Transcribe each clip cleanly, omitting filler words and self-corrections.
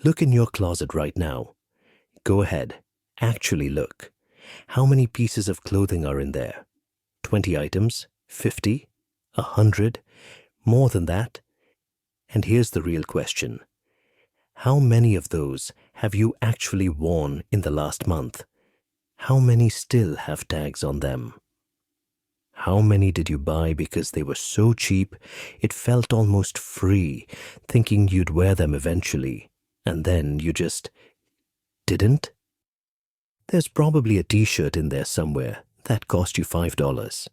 Look in your closet right now. Go ahead. Actually look. How many pieces of clothing are in there? 20 items? 50? 100? More than that? And here's the real question. How many of those have you actually worn in the last month? How many still have tags on them? How many did you buy because they were so cheap it felt almost free, thinking you'd wear them eventually, and then you just didn't? There's probably a t-shirt in there somewhere that cost you $5,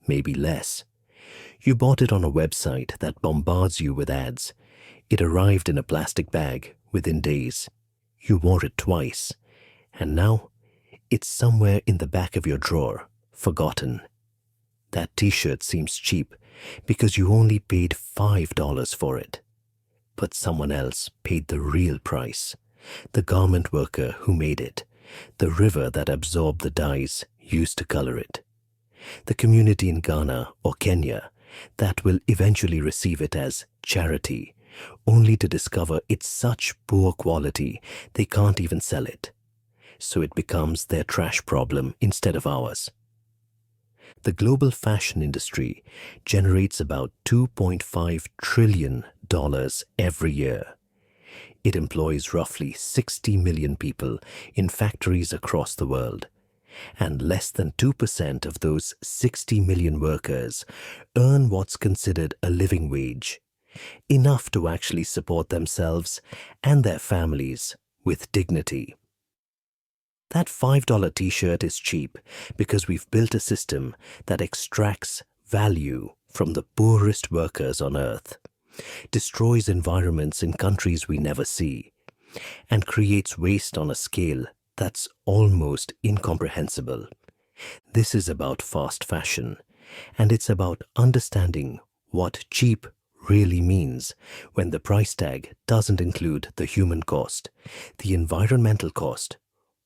maybe less. You bought it on a website that bombards you with ads. It arrived in a plastic bag within days. You wore it twice, and now it's somewhere in the back of your drawer, forgotten. That t-shirt seems cheap because you only paid $5 for it. But someone else paid the real price. The garment worker who made it, the river that absorbed the dyes used to color it, the community in Ghana or Kenya that will eventually receive it as charity, only to discover it's such poor quality they can't even sell it. So it becomes their trash problem instead of ours. The global fashion industry generates about $2.5 trillion every year. It employs roughly 60 million people in factories across the world, and less than 2% of those 60 million workers earn what's considered a living wage, enough to actually support themselves and their families with dignity. That $5 t-shirt is cheap because we've built a system that extracts value from the poorest workers on earth, destroys environments in countries we never see, and creates waste on a scale that's almost incomprehensible. This is about fast fashion, and it's about understanding what cheap really means when the price tag doesn't include the human cost, the environmental cost,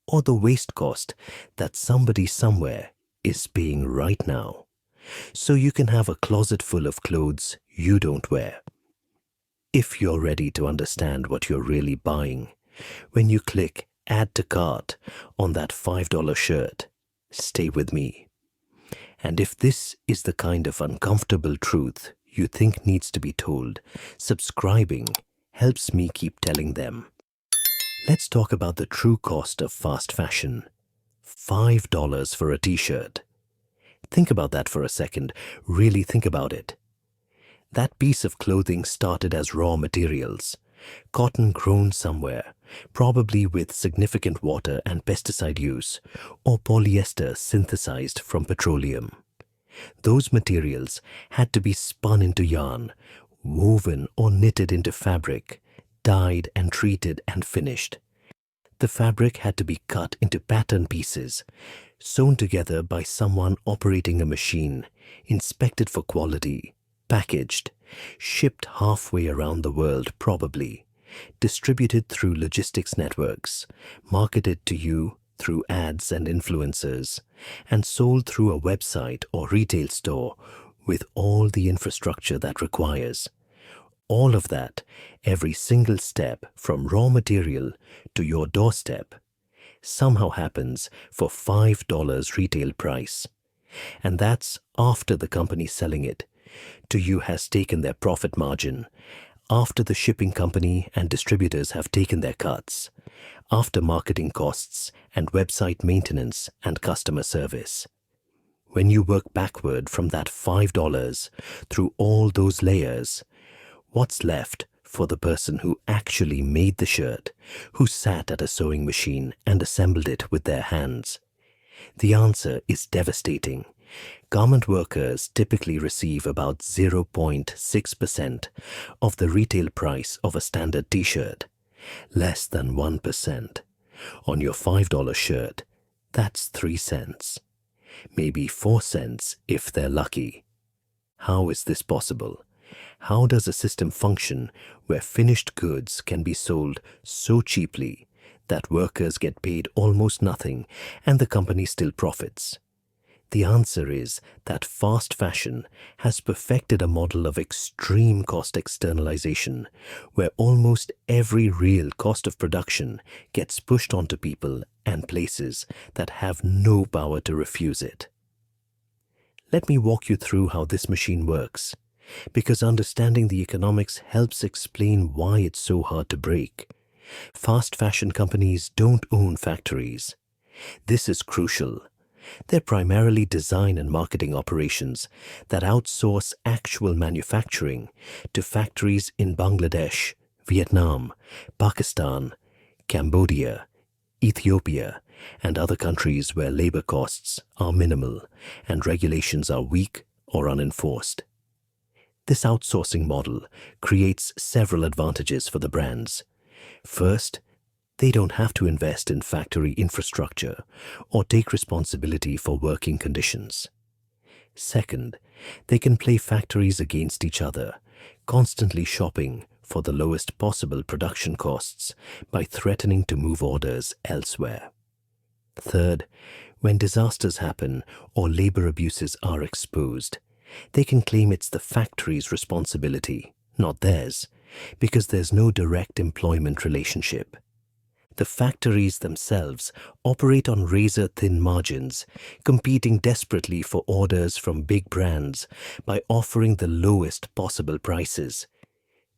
or the waste cost that somebody somewhere is paying right now. So you can have a closet full of clothes you don't wear. If you're ready to understand what you're really buying, when you click Add to Cart on that $5 shirt, stay with me. And if this is the kind of uncomfortable truth you think needs to be told, subscribing helps me keep telling them. Let's talk about the true cost of fast fashion. $5 for a t-shirt. Think about that for a second. Really think about it. That piece of clothing started as raw materials, cotton grown somewhere, probably with significant water and pesticide use, or polyester synthesized from petroleum. Those materials had to be spun into yarn, woven or knitted into fabric, dyed and treated and finished. The fabric had to be cut into pattern pieces, sewn together by someone operating a machine, inspected for quality, packaged, shipped halfway around the world probably, distributed through logistics networks, marketed to you through ads and influencers, and sold through a website or retail store with all the infrastructure that requires. All of that, every single step from raw material to your doorstep, somehow happens for $5 retail price. And that's after the company selling it to you has taken their profit margin, after the shipping company and distributors have taken their cuts, after marketing costs and website maintenance and customer service. When you work backward from that $5 through all those layers, what's left for the person who actually made the shirt, who sat at a sewing machine and assembled it with their hands? The answer is devastating. Garment workers typically receive about 0.6% of the retail price of a standard t-shirt, less than 1%. On your $5 shirt, that's 3 cents, maybe 4 cents if they're lucky. How is this possible? How does a system function where finished goods can be sold so cheaply that workers get paid almost nothing and the company still profits? The answer is that fast fashion has perfected a model of extreme cost externalization, where almost every real cost of production gets pushed onto people and places that have no power to refuse it. Let me walk you through how this machine works, because understanding the economics helps explain why it's so hard to break. Fast fashion companies don't own factories. This is crucial. They're primarily design and marketing operations that outsource actual manufacturing to factories in Bangladesh, Vietnam, Pakistan, Cambodia, Ethiopia, and other countries where labor costs are minimal and regulations are weak or unenforced. This outsourcing model creates several advantages for the brands. First, they don't have to invest in factory infrastructure or take responsibility for working conditions. Second, they can play factories against each other, constantly shopping for the lowest possible production costs by threatening to move orders elsewhere. Third, when disasters happen or labor abuses are exposed, they can claim it's the factory's responsibility, not theirs, because there's no direct employment relationship. The factories themselves operate on razor-thin margins, competing desperately for orders from big brands by offering the lowest possible prices.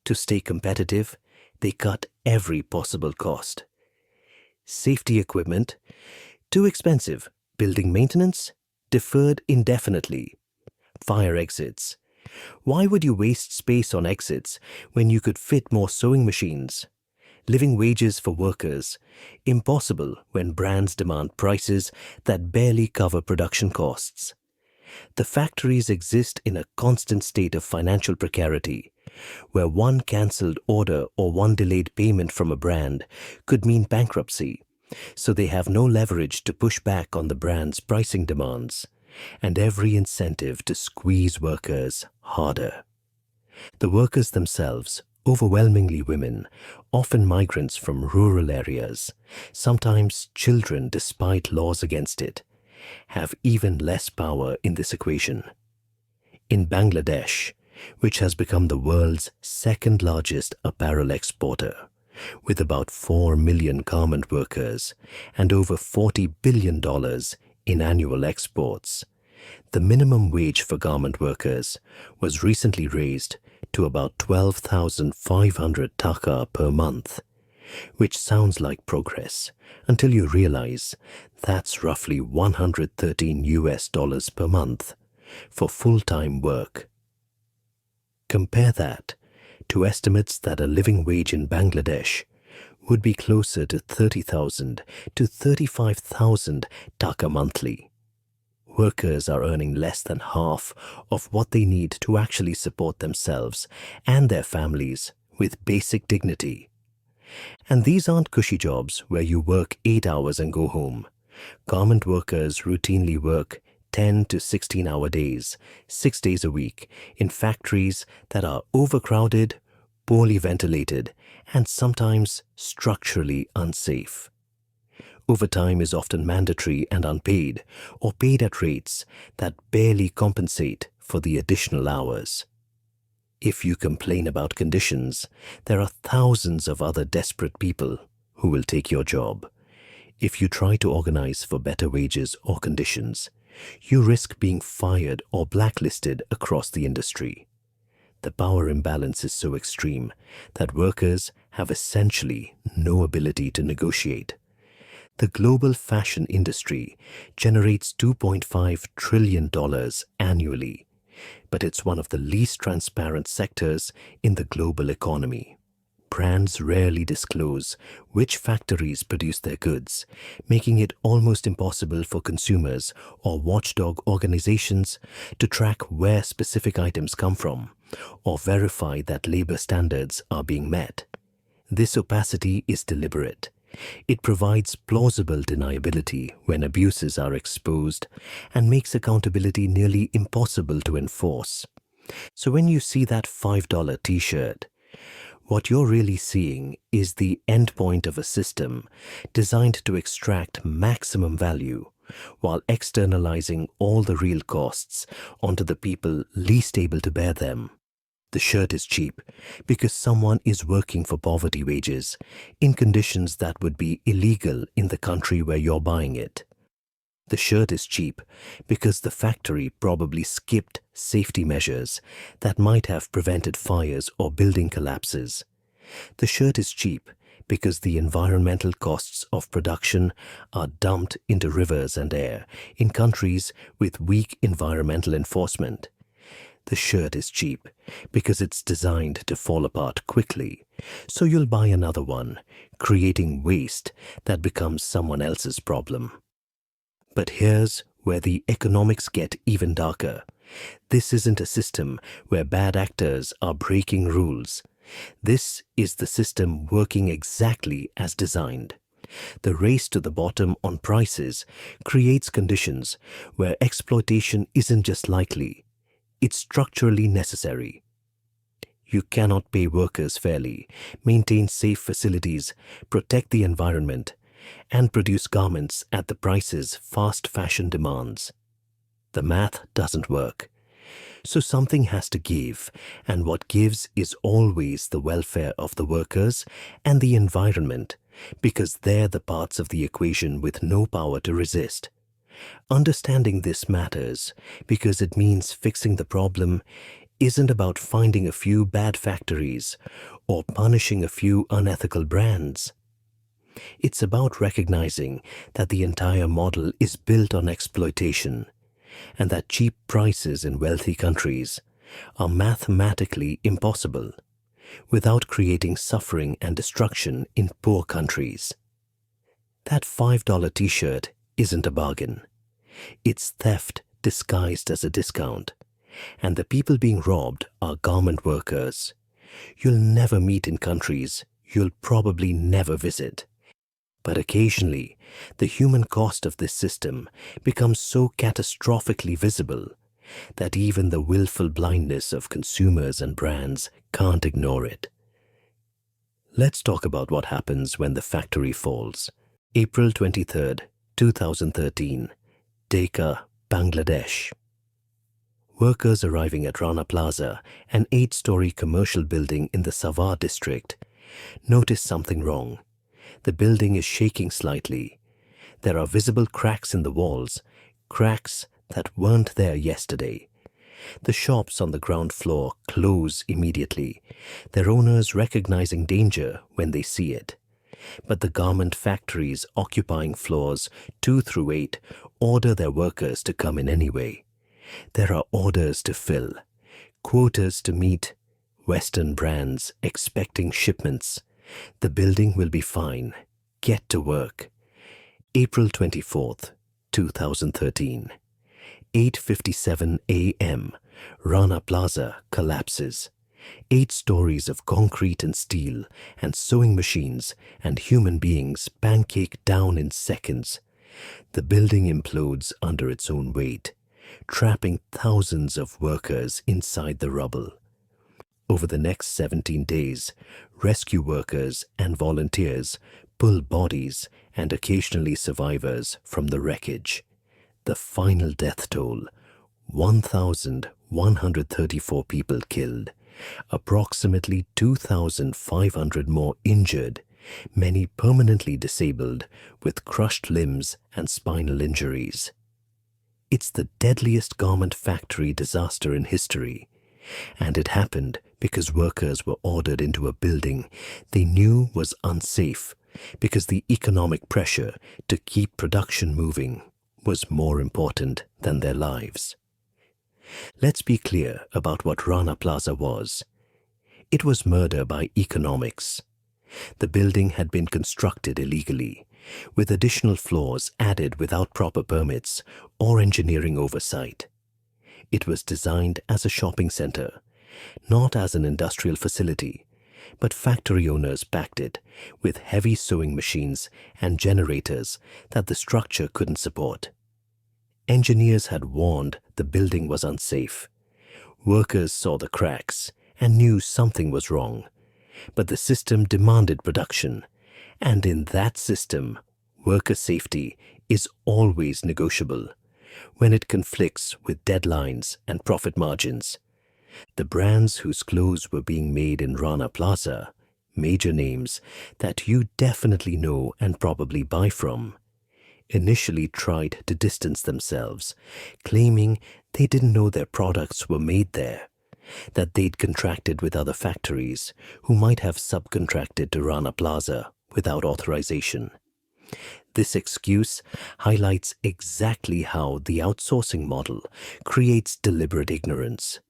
To stay competitive, they cut every possible cost. Safety equipment, too expensive. Building maintenance, deferred indefinitely. Fire exits. Why would you waste space on exits when you could fit more sewing machines? Living wages for workers, impossible when brands demand prices that barely cover production costs. The factories exist in a constant state of financial precarity, where one cancelled order or one delayed payment from a brand could mean bankruptcy, so they have no leverage to push back on the brand's pricing demands, and every incentive to squeeze workers harder. The workers themselves, overwhelmingly women, often migrants from rural areas, sometimes children despite laws against it, have even less power in this equation. In Bangladesh, which has become the world's second largest apparel exporter, with about 4 million garment workers and over $40 billion in annual exports, the minimum wage for garment workers was recently raised to about 12,500 taka per month, which sounds like progress until you realize that's roughly $113 per month for full-time work. Compare that to estimates that a living wage in Bangladesh would be closer to 30,000 to 35,000 taka monthly. Workers are earning less than half of what they need to actually support themselves and their families with basic dignity. And these aren't cushy jobs where you work 8 hours and go home. Garment workers routinely work 10 to 16-hour days, 6 days a week, in factories that are overcrowded, poorly ventilated, and sometimes structurally unsafe. Overtime is often mandatory and unpaid, or paid at rates that barely compensate for the additional hours. If you complain about conditions, there are thousands of other desperate people who will take your job. If you try to organize for better wages or conditions, you risk being fired or blacklisted across the industry. The power imbalance is so extreme that workers have essentially no ability to negotiate. The global fashion industry generates $2.5 trillion annually, but it's one of the least transparent sectors in the global economy. Brands rarely disclose which factories produce their goods, making it almost impossible for consumers or watchdog organizations to track where specific items come from or verify that labor standards are being met. This opacity is deliberate. It provides plausible deniability when abuses are exposed and makes accountability nearly impossible to enforce. So when you see that $5 t-shirt, what you're really seeing is the endpoint of a system designed to extract maximum value while externalizing all the real costs onto the people least able to bear them. The shirt is cheap because someone is working for poverty wages in conditions that would be illegal in the country where you're buying it. The shirt is cheap because the factory probably skipped safety measures that might have prevented fires or building collapses. The shirt is cheap because the environmental costs of production are dumped into rivers and air in countries with weak environmental enforcement. The shirt is cheap because it's designed to fall apart quickly, so you'll buy another one, creating waste that becomes someone else's problem. But here's where the economics get even darker. This isn't a system where bad actors are breaking rules. This is the system working exactly as designed. The race to the bottom on prices creates conditions where exploitation isn't just likely, it's structurally necessary. You cannot pay workers fairly, maintain safe facilities, protect the environment, and produce garments at the prices fast fashion demands. The math doesn't work. So something has to give, and what gives is always the welfare of the workers and the environment, because they're the parts of the equation with no power to resist. Understanding this matters because it means fixing the problem isn't about finding a few bad factories or punishing a few unethical brands. It's about recognizing that the entire model is built on exploitation and that cheap prices in wealthy countries are mathematically impossible without creating suffering and destruction in poor countries. That $5 t-shirt isn't a bargain. It's theft disguised as a discount, and the people being robbed are garment workers. You'll never meet in countries you'll probably never visit. But occasionally, the human cost of this system becomes so catastrophically visible that even the willful blindness of consumers and brands can't ignore it. Let's talk about what happens when the factory falls. April 23rd, 2013, Dhaka, Bangladesh. Workers arriving at Rana Plaza, an 8-story commercial building in the Savar district, notice something wrong. The building is shaking slightly. There are visible cracks in the walls, cracks that weren't there yesterday. The shops on the ground floor close immediately, their owners recognizing danger when they see it. But the garment factories occupying floors 2 through 8 order their workers to come in anyway. There are orders to fill, quotas to meet, Western brands expecting shipments. The building will be fine. Get to work. April 24th, 2013. 8:57 a.m. Rana Plaza collapses. 8 stories of concrete and steel and sewing machines and human beings pancake down in seconds. The building implodes under its own weight, trapping thousands of workers inside the rubble. Over the next 17 days, rescue workers and volunteers pull bodies and occasionally survivors from the wreckage. The final death toll, 1,134 people killed, approximately 2,500 more injured, many permanently disabled with crushed limbs and spinal injuries. It's the deadliest garment factory disaster in history, and it happened because workers were ordered into a building they knew was unsafe because the economic pressure to keep production moving was more important than their lives. Let's be clear about what Rana Plaza was. It was murder by economics. The building had been constructed illegally, with additional floors added without proper permits or engineering oversight. It was designed as a shopping center, not as an industrial facility, but factory owners backed it with heavy sewing machines and generators that the structure couldn't support. Engineers had warned the building was unsafe. Workers saw the cracks and knew something was wrong, but the system demanded production, and in that system, Worker safety is always negotiable when it conflicts with deadlines and profit margins. The brands whose clothes were being made in Rana Plaza, major names that you definitely know and probably buy from, initially tried to distance themselves, claiming they didn't know their products were made there, that they'd contracted with other factories who might have subcontracted to Rana Plaza without authorization. This excuse highlights exactly how the outsourcing model creates deliberate ignorance.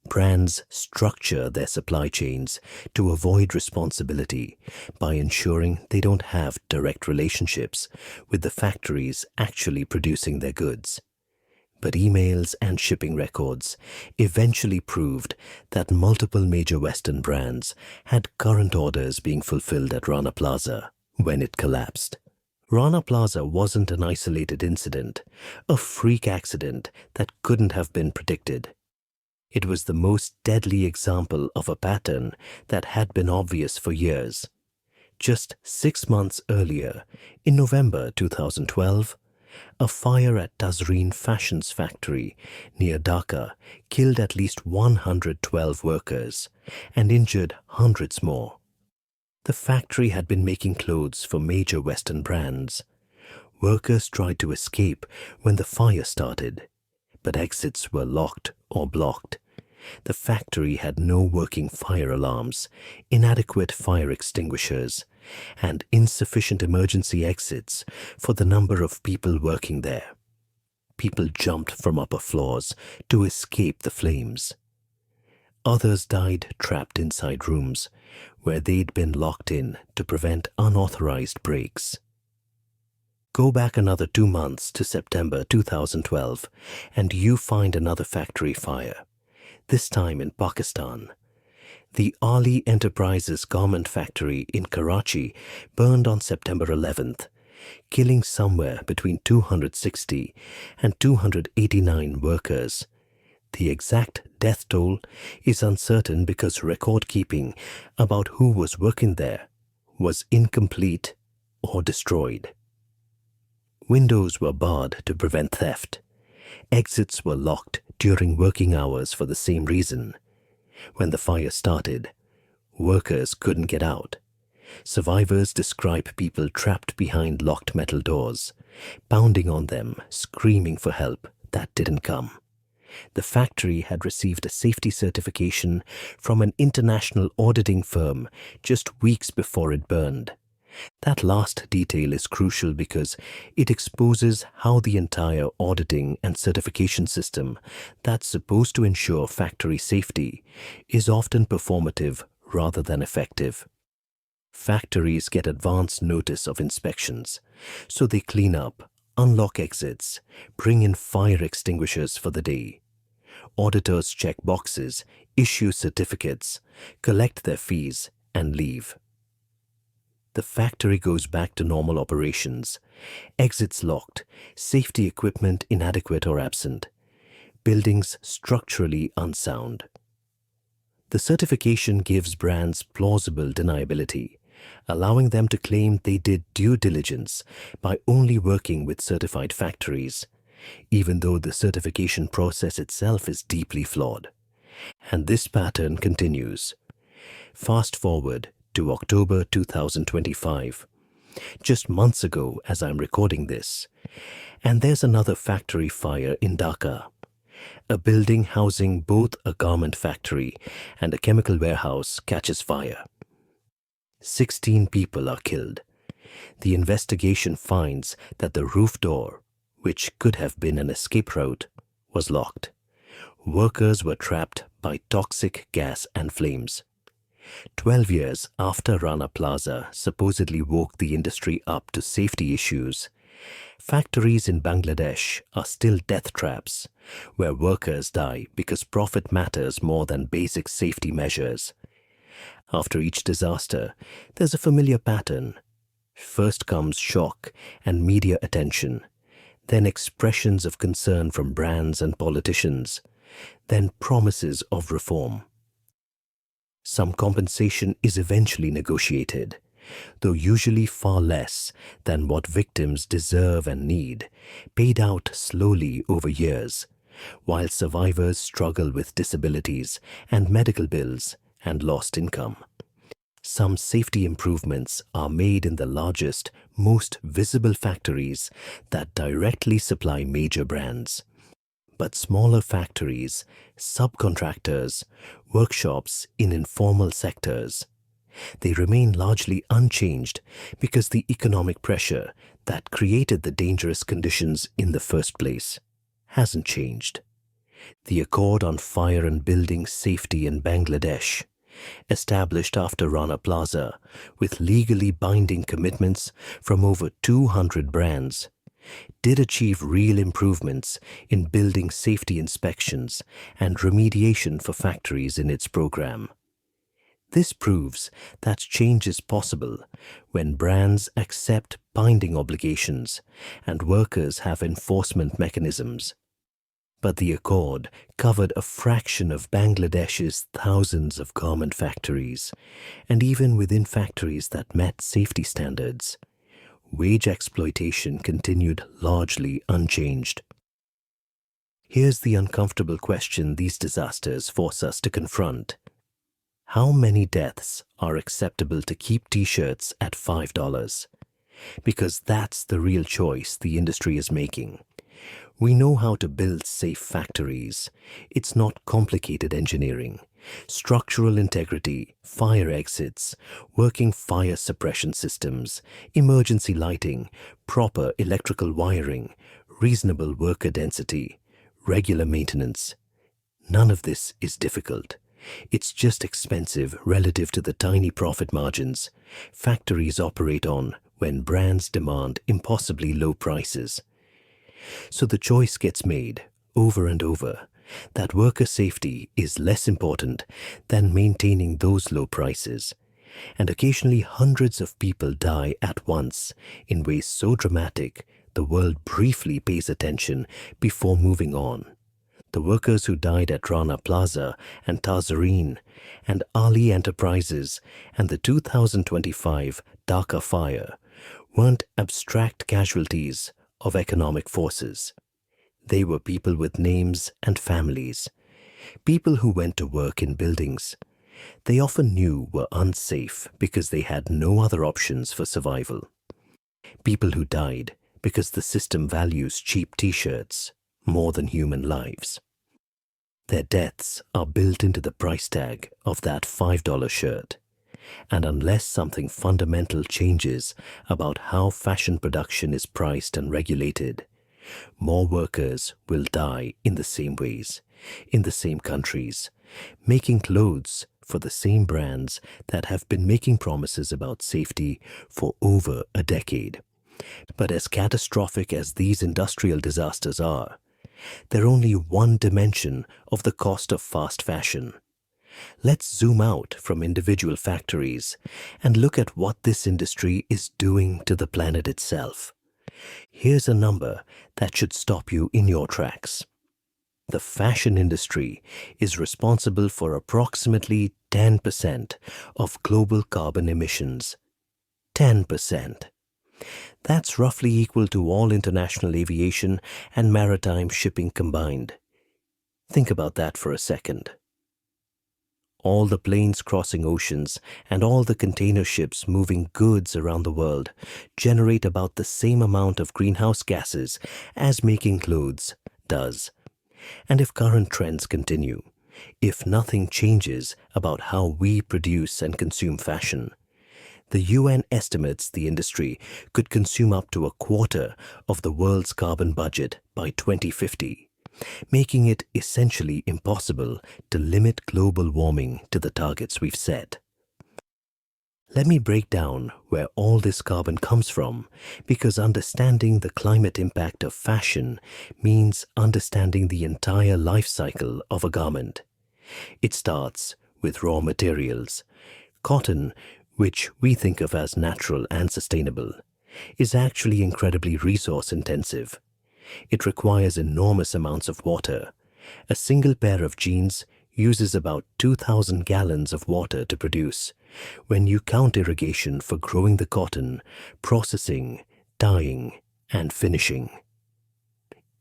Brands structure their supply chains to avoid responsibility by ensuring they don't have direct relationships with the factories actually producing their goods. But emails and shipping records eventually proved that multiple major Western brands had current orders being fulfilled at Rana Plaza when it collapsed. Rana Plaza wasn't an isolated incident, a freak accident that couldn't have been predicted. It was the most deadly example of a pattern that had been obvious for years. Just 6 months earlier, in November 2012, a fire at Tazreen Fashions factory near Dhaka killed at least 112 workers and injured hundreds more. The factory had been making clothes for major Western brands. Workers tried to escape when the fire started, but exits were locked or blocked. The factory had no working fire alarms, inadequate fire extinguishers, and insufficient emergency exits for the number of people working there. People jumped from upper floors to escape the flames. Others died trapped inside rooms where they'd been locked in to prevent unauthorized breaks. Go back another 2 months to September 2012 and you find another factory fire, this time in Pakistan. The Ali Enterprises garment factory in Karachi burned on September 11th, killing somewhere between 260 and 289 workers. The exact death toll is uncertain because record keeping about who was working there was incomplete or destroyed. Windows were barred to prevent theft. Exits were locked during working hours for the same reason. When the fire started, workers couldn't get out. Survivors describe people trapped behind locked metal doors, pounding on them, screaming for help that didn't come. The factory had received a safety certification from an international auditing firm just weeks before it burned. That last detail is crucial because it exposes how the entire auditing and certification system that's supposed to ensure factory safety is often performative rather than effective. Factories get advance notice of inspections, so they clean up, unlock exits, bring in fire extinguishers for the day. Auditors check boxes, issue certificates, collect their fees, and leave. The factory goes back to normal operations. Exits locked, safety equipment inadequate or absent, buildings structurally unsound. The certification gives brands plausible deniability, allowing them to claim they did due diligence by only working with certified factories, even though the certification process itself is deeply flawed. And this pattern continues. Fast forward to October 2025, just months ago as I'm recording this, and there's another factory fire in Dhaka. A building housing both a garment factory and a chemical warehouse catches fire. 16 people are killed. The investigation finds that the roof door, which could have been an escape route, was locked. Workers were trapped by toxic gas and flames. 12 years after Rana Plaza supposedly woke the industry up to safety issues, factories in Bangladesh are still death traps, where workers die because profit matters more than basic safety measures. After each disaster, there's a familiar pattern. First comes shock and media attention, then expressions of concern from brands and politicians, then promises of reform. Some compensation is eventually negotiated, though usually far less than what victims deserve and need, paid out slowly over years, while survivors struggle with disabilities and medical bills and lost income. Some safety improvements are made in the largest, most visible factories that directly supply major brands. But smaller factories, subcontractors, workshops in informal sectors, they remain largely unchanged because the economic pressure that created the dangerous conditions in the first place hasn't changed. The Accord on Fire and Building Safety in Bangladesh, established after Rana Plaza with legally binding commitments from over 200 brands, did achieve real improvements in building safety inspections and remediation for factories in its program. This proves that change is possible when brands accept binding obligations and workers have enforcement mechanisms. But the Accord covered a fraction of Bangladesh's thousands of garment factories, and even within factories that met safety standards, wage exploitation continued largely unchanged. Here's the uncomfortable question these disasters force us to confront. How many deaths are acceptable to keep t-shirts at $5? Because that's the real choice the industry is making. We know how to build safe factories. It's not complicated engineering. Structural integrity, fire exits, working fire suppression systems, emergency lighting, proper electrical wiring, reasonable worker density, regular maintenance. None of this is difficult. It's just expensive relative to the tiny profit margins factories operate on when brands demand impossibly low prices. So the choice gets made over and over that worker safety is less important than maintaining those low prices, and occasionally hundreds of people die at once in ways so dramatic the world briefly pays attention before moving on. The workers who died at Rana Plaza and Tazareen and Ali Enterprises and the 2025 Dhaka fire weren't abstract casualties of economic forces. They were people with names and families, people who went to work in buildings they often knew were unsafe because they had no other options for survival. People who died because the system values cheap t-shirts more than human lives. Their deaths are built into the price tag of that $5 shirt. And unless something fundamental changes about how fashion production is priced and regulated, more workers will die in the same ways, in the same countries, making clothes for the same brands that have been making promises about safety for over a decade. But as catastrophic as these industrial disasters are, they're only one dimension of the cost of fast fashion. Let's zoom out from individual factories and look at what this industry is doing to the planet itself. Here's a number that should stop you in your tracks. The fashion industry is responsible for approximately 10% of global carbon emissions. 10%. That's roughly equal to all international aviation and maritime shipping combined. Think about that for a second. All the planes crossing oceans and all the container ships moving goods around the world generate about the same amount of greenhouse gases as making clothes does. And if current trends continue, if nothing changes about how we produce and consume fashion, the UN estimates the industry could consume up to a quarter of the world's carbon budget by 2050. Making it essentially impossible to limit global warming to the targets we've set. Let me break down where all this carbon comes from, because understanding the climate impact of fashion means understanding the entire life cycle of a garment. It starts with raw materials. Cotton, which we think of as natural and sustainable, is actually incredibly resource intensive. It requires enormous amounts of water. A single pair of jeans uses about 2,000 gallons of water to produce when you count irrigation for growing the cotton, processing, dyeing, and finishing.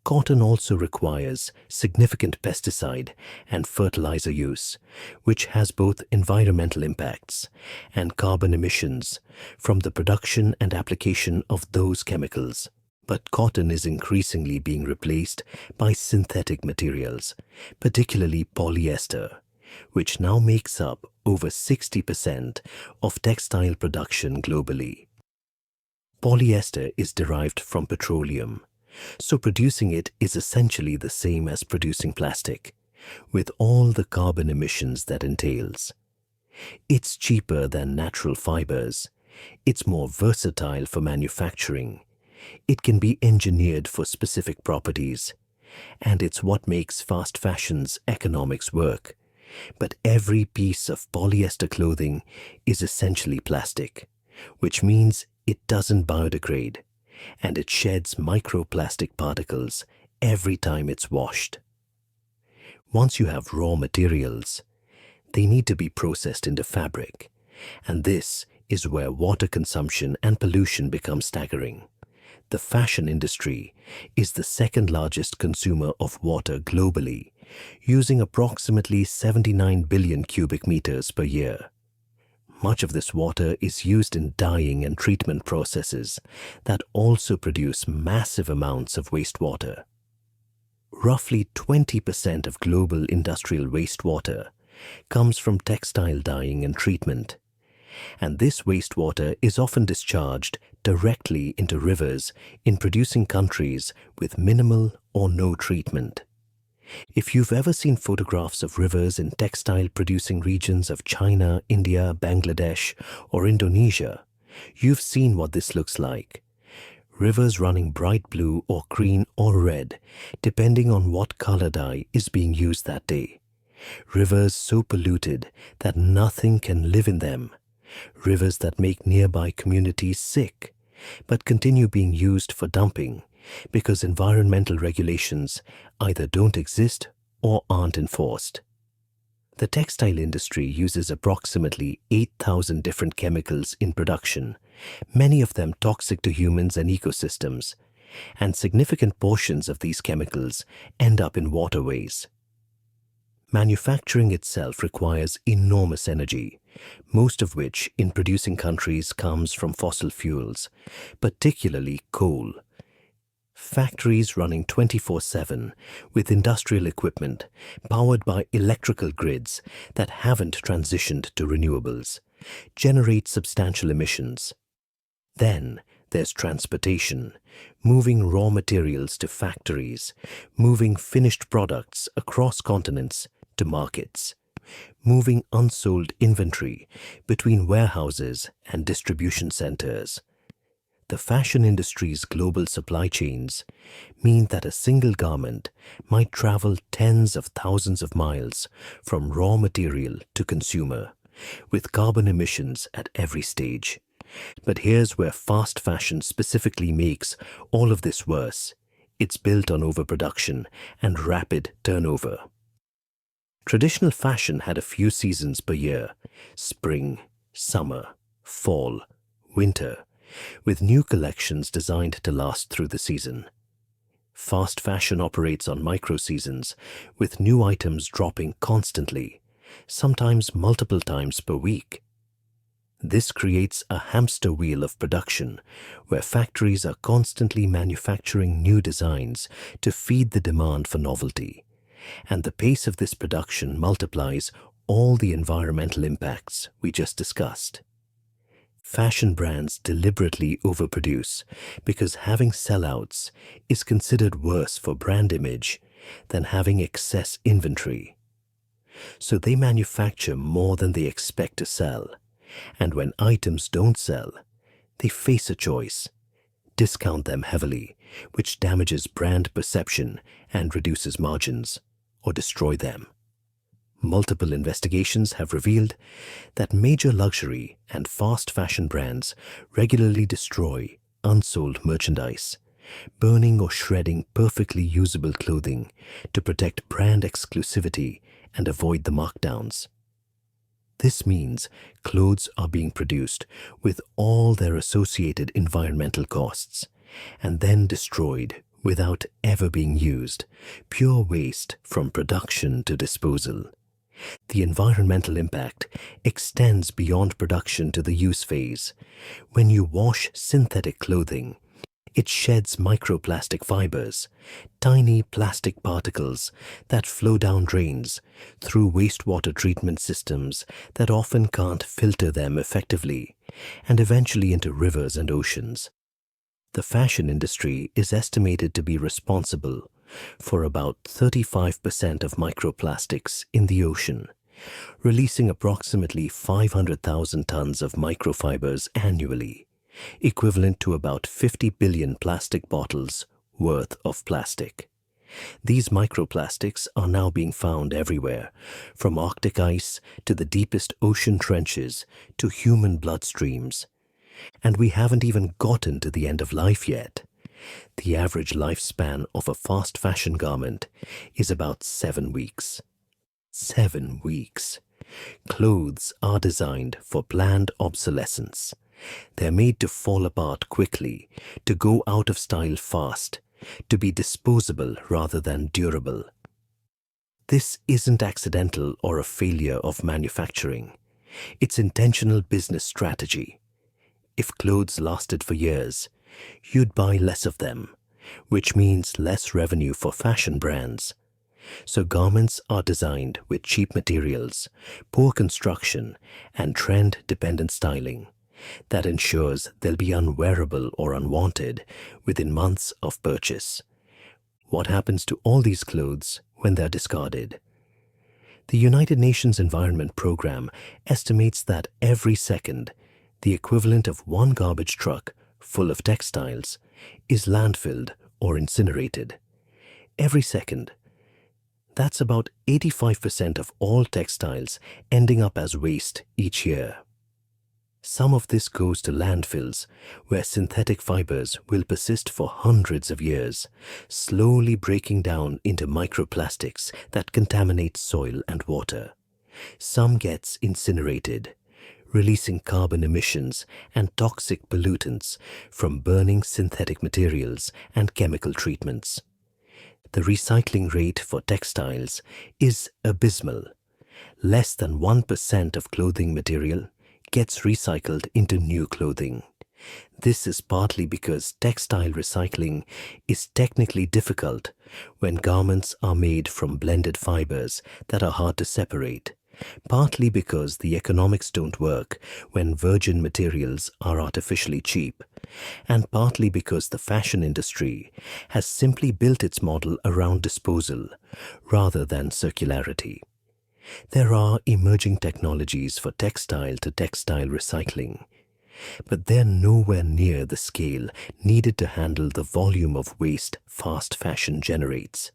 Cotton also requires significant pesticide and fertilizer use, which has both environmental impacts and carbon emissions from the production and application of those chemicals. But cotton is increasingly being replaced by synthetic materials, particularly polyester, which now makes up over 60% of textile production globally. Polyester is derived from petroleum, so producing it is essentially the same as producing plastic, with all the carbon emissions that entails. It's cheaper than natural fibers, it's more versatile for manufacturing, it can be engineered for specific properties, and it's what makes fast fashion's economics work. But every piece of polyester clothing is essentially plastic, which means it doesn't biodegrade, and it sheds microplastic particles every time it's washed. Once you have raw materials, they need to be processed into fabric, and this is where water consumption and pollution become staggering. The fashion industry is the second largest consumer of water globally, using approximately 79 billion cubic meters per year. Much of this water is used in dyeing and treatment processes that also produce massive amounts of wastewater. Roughly 20% of global industrial wastewater comes from textile dyeing and treatment, and this wastewater is often discharged directly into rivers in producing countries with minimal or no treatment. If you've ever seen photographs of rivers in textile-producing regions of China, India, Bangladesh, or Indonesia, you've seen what this looks like. Rivers running bright blue or green or red, depending on what color dye is being used that day. Rivers so polluted that nothing can live in them. Rivers that make nearby communities sick, but continue being used for dumping because environmental regulations either don't exist or aren't enforced. The textile industry uses approximately 8,000 different chemicals in production, many of them toxic to humans and ecosystems, and significant portions of these chemicals end up in waterways. Manufacturing itself requires enormous energy, most of which in producing countries comes from fossil fuels, particularly coal. Factories running 24/7 with industrial equipment powered by electrical grids that haven't transitioned to renewables generate substantial emissions. Then there's transportation, moving raw materials to factories, moving finished products across continents to markets, moving unsold inventory between warehouses and distribution centers. The fashion industry's global supply chains mean that a single garment might travel tens of thousands of miles from raw material to consumer, with carbon emissions at every stage. But here's where fast fashion specifically makes all of this worse. It's built on overproduction and rapid turnover. Traditional fashion had a few seasons per year: spring, summer, fall, winter, with new collections designed to last through the season. Fast fashion operates on micro-seasons, with new items dropping constantly, sometimes multiple times per week. This creates a hamster wheel of production, where factories are constantly manufacturing new designs to feed the demand for novelty, and the pace of this production multiplies all the environmental impacts we just discussed. Fashion brands deliberately overproduce because having sellouts is considered worse for brand image than having excess inventory. So they manufacture more than they expect to sell, and when items don't sell, they face a choice: discount them heavily, which damages brand perception and reduces margins, or destroy them. Multiple investigations have revealed that major luxury and fast fashion brands regularly destroy unsold merchandise, burning or shredding perfectly usable clothing to protect brand exclusivity and avoid the markdowns. This means clothes are being produced with all their associated environmental costs and then destroyed without ever being used, pure waste from production to disposal. The environmental impact extends beyond production to the use phase. When you wash synthetic clothing, it sheds microplastic fibers, tiny plastic particles that flow down drains through wastewater treatment systems that often can't filter them effectively, and eventually into rivers and oceans. The fashion industry is estimated to be responsible for about 35% of microplastics in the ocean, releasing approximately 500,000 tons of microfibers annually, equivalent to about 50 billion plastic bottles worth of plastic. These microplastics are now being found everywhere, from Arctic ice to the deepest ocean trenches to human bloodstreams. And we haven't even gotten to the end of life yet. The average lifespan of a fast fashion garment is about 7 weeks. 7 weeks. Clothes are designed for planned obsolescence. They're made to fall apart quickly, to go out of style fast, to be disposable rather than durable. This isn't accidental or a failure of manufacturing. It's intentional business strategy. If clothes lasted for years, you'd buy less of them, which means less revenue for fashion brands. So garments are designed with cheap materials, poor construction, and trend-dependent styling that ensures they'll be unwearable or unwanted within months of purchase. What happens to all these clothes when they're discarded? The United Nations Environment Programme estimates that every second, the equivalent of one garbage truck full of textiles is landfilled or incinerated. Every second. That's about 85% of all textiles ending up as waste each year. Some of this goes to landfills, where synthetic fibers will persist for hundreds of years, slowly breaking down into microplastics that contaminate soil and water. Some gets incinerated, releasing carbon emissions and toxic pollutants from burning synthetic materials and chemical treatments. The recycling rate for textiles is abysmal. Less than 1% of clothing material gets recycled into new clothing. This is partly because textile recycling is technically difficult when garments are made from blended fibers that are hard to separate, partly because the economics don't work when virgin materials are artificially cheap, and partly because the fashion industry has simply built its model around disposal rather than circularity. There are emerging technologies for textile-to-textile recycling, but they're nowhere near the scale needed to handle the volume of waste fast fashion generates.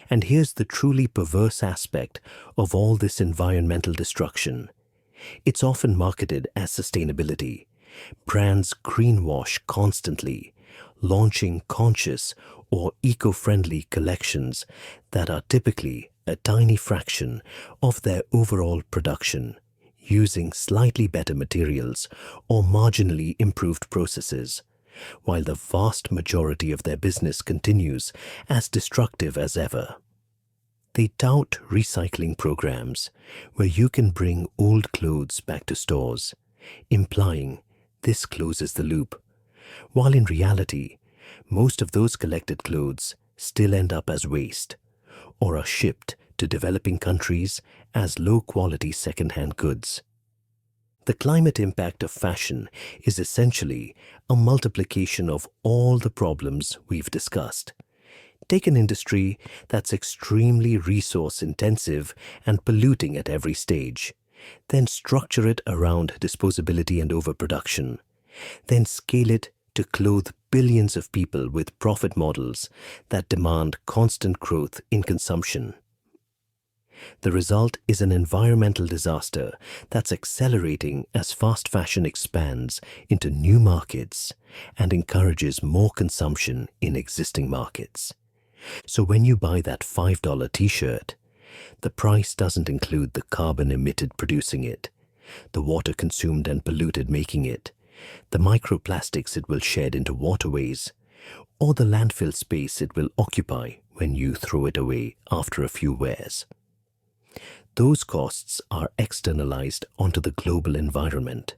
And here's the truly perverse aspect of all this environmental destruction. It's often marketed as sustainability. Brands greenwash constantly, launching conscious or eco-friendly collections that are typically a tiny fraction of their overall production, using slightly better materials or marginally improved processes, while the vast majority of their business continues as destructive as ever. They tout recycling programs where you can bring old clothes back to stores, implying this closes the loop, while in reality, most of those collected clothes still end up as waste or are shipped to developing countries as low-quality second-hand goods. The climate impact of fashion is essentially a multiplication of all the problems we've discussed. Take an industry that's extremely resource-intensive and polluting at every stage, then structure it around disposability and overproduction, then scale it to clothe billions of people with profit models that demand constant growth in consumption. The result is an environmental disaster that's accelerating as fast fashion expands into new markets and encourages more consumption in existing markets. So when you buy that $5 t-shirt, The price doesn't include the carbon emitted producing it, the water consumed and polluted making it, the microplastics it will shed into waterways, or the landfill space it will occupy when you throw it away after a few wears. Those costs are externalized onto the global environment,